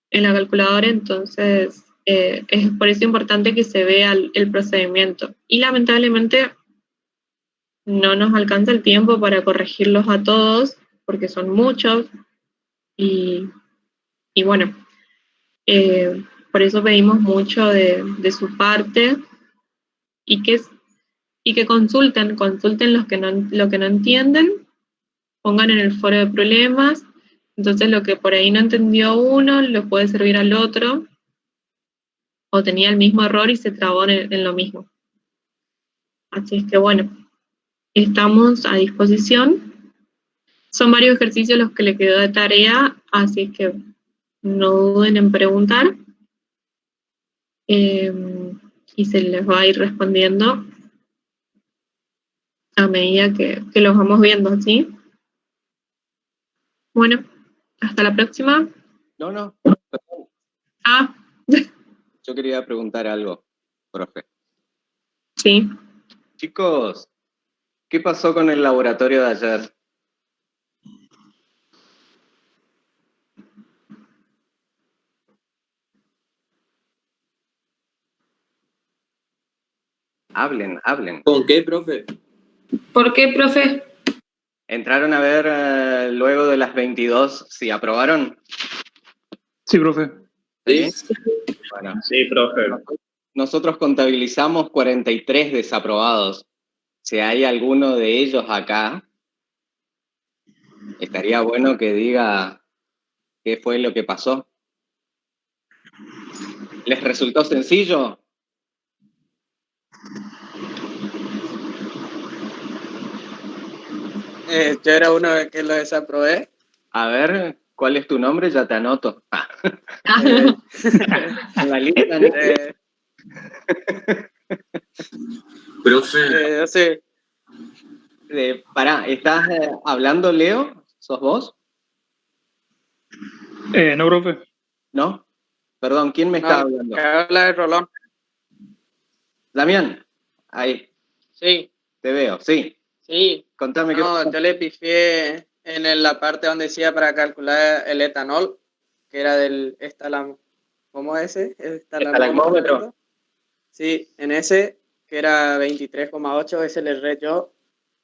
S1: en la calculadora, entonces Es por eso importante que se vea el procedimiento. Y lamentablemente no nos alcanza el tiempo para corregirlos a todos, porque son muchos, y bueno, por eso pedimos mucho de su parte, y que consulten lo que no entienden, pongan en el foro de problemas, entonces lo que por ahí no entendió uno, le puede servir al otro, o tenía el mismo error y se trabó en lo mismo. Así es que bueno, estamos a disposición. Son varios ejercicios los que le quedó de tarea, así es que no duden en preguntar. Y se les va a ir respondiendo a medida que los vamos viendo, ¿sí? Bueno, hasta la próxima.
S2: No.
S1: Ah.
S2: Yo quería preguntar algo, profe.
S1: Sí.
S2: Chicos, ¿qué pasó con el laboratorio de ayer? Hablen.
S12: ¿Con qué, profe?
S13: ¿Por qué, profe?
S2: ¿Entraron a ver luego de las 22 si aprobaron?
S14: Sí, profe.
S2: ¿Sí? Bueno,
S14: sí, profe.
S2: Nosotros contabilizamos 43 desaprobados. Si hay alguno de ellos acá, estaría bueno que diga qué fue lo que pasó. ¿Les resultó sencillo?
S11: Yo era uno que lo desaprobé.
S2: A ver, ¿cuál es tu nombre? Ya te anoto. En la lista, ¿no?
S5: Profe.
S11: Sí.
S2: Pará, ¿estás hablando, Leo? ¿Sos vos?
S14: No, profe.
S2: ¿No? Perdón, ¿quién me está hablando?
S11: Que habla de Rolón.
S2: Damián, ahí.
S11: Sí.
S2: Te veo, sí.
S11: Sí.
S2: Contame qué pasó.
S11: Yo le pifié en la parte donde decía para calcular el etanol, que era del estalamo. ¿Cómo es ese?
S2: Estalagmómetro.
S11: Sí, en ese, que era 23,8, ese le erré yo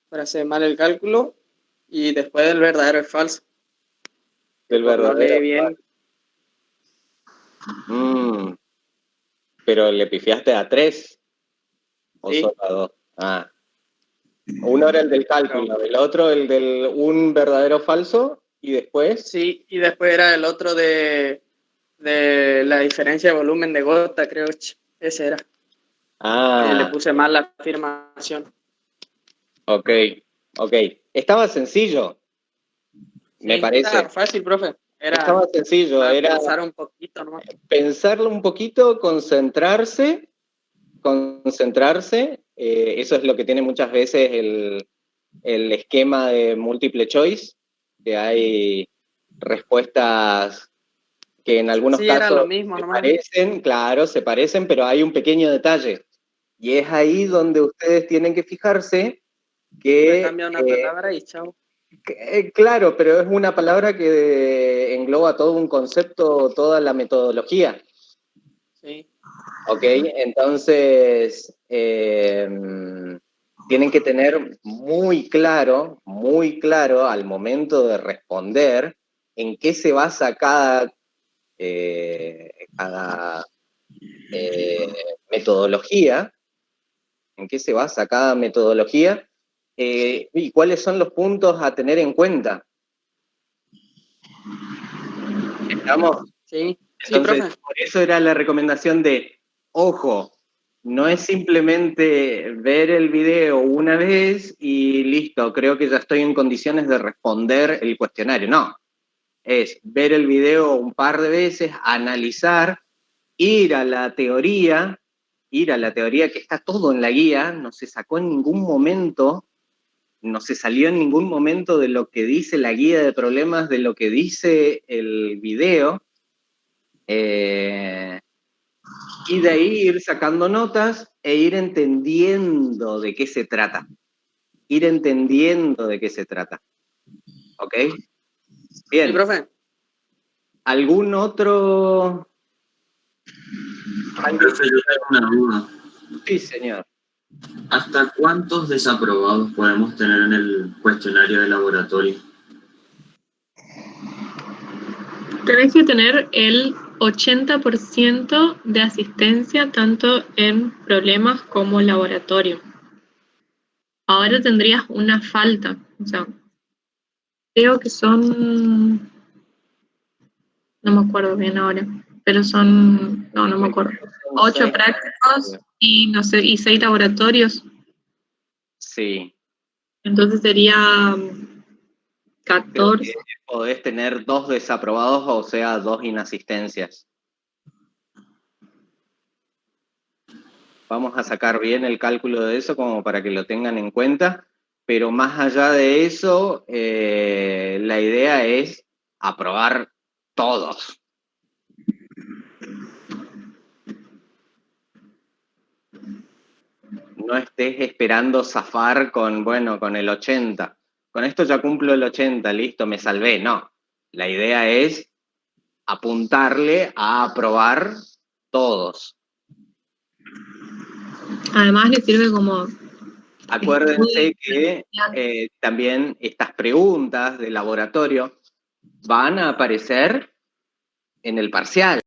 S11: para hacer mal el cálculo, y después del verdadero es falso.
S2: Del verdadero.
S11: No leí bien.
S2: Pero le pifiaste a 3 o
S11: Sí.
S2: solo a 2. Ah. Uno era el del cálculo, el otro el del un verdadero falso, y después.
S11: Sí, y después era el otro de la diferencia de volumen de gota, creo. Ese era.
S2: Ah.
S11: Le puse mal la afirmación.
S2: Ok. Estaba sencillo. Me parece.
S11: Estaba fácil, profe.
S2: Estaba sencillo, era
S11: pensar un poquito nomás.
S2: Pensarlo un poquito, concentrarse. Eso es lo que tiene muchas veces el esquema de multiple choice, que hay respuestas que en algunos casos
S11: era lo mismo,
S2: se parecen, pero hay un pequeño detalle. Y es ahí donde ustedes tienen que fijarse que...
S11: cambia una palabra y chao.
S2: Claro, pero es una palabra que engloba todo un concepto, toda la metodología.
S11: Sí.
S2: Ok, entonces tienen que tener muy claro al momento de responder en qué se basa cada metodología, y cuáles son los puntos a tener en cuenta. ¿Estamos?
S11: Sí,
S2: entonces,
S11: profe.
S2: por eso era la recomendación de, ojo, no es simplemente ver el video una vez y listo, creo que ya estoy en condiciones de responder el cuestionario. No, es ver el video un par de veces, analizar, ir a la teoría que está todo en la guía, no se sacó en ningún momento, no se salió en ningún momento de lo que dice la guía de problemas, de lo que dice el video, y de ahí ir sacando notas e ir entendiendo de qué se trata. ¿Ok? Bien.
S11: Sí, profe.
S2: ¿Algún otro
S5: Profe, yo tengo una duda.
S2: Sí, señor.
S5: ¿Hasta cuántos desaprobados podemos tener en el cuestionario de laboratorio?
S1: Tenés que tener el 80% de asistencia tanto en problemas como laboratorio. Ahora tendrías una falta, o sea, creo que son, no me acuerdo bien ahora, pero son, no me acuerdo, 8 prácticos y no sé, y 6 laboratorios,
S2: Sí.
S1: entonces sería
S2: Creo
S1: 14.
S2: que podés tener 2 desaprobados, o sea, 2 inasistencias. Vamos a sacar bien el cálculo de eso como para que lo tengan en cuenta, pero más allá de eso, la idea es aprobar todos. No estés esperando zafar con, bueno, con el 80. Con esto ya cumplo el 80, listo, me salvé. No, la idea es apuntarle a aprobar todos.
S1: Además le sirve como...
S2: Acuérdense que también estas preguntas de laboratorio van a aparecer en el parcial.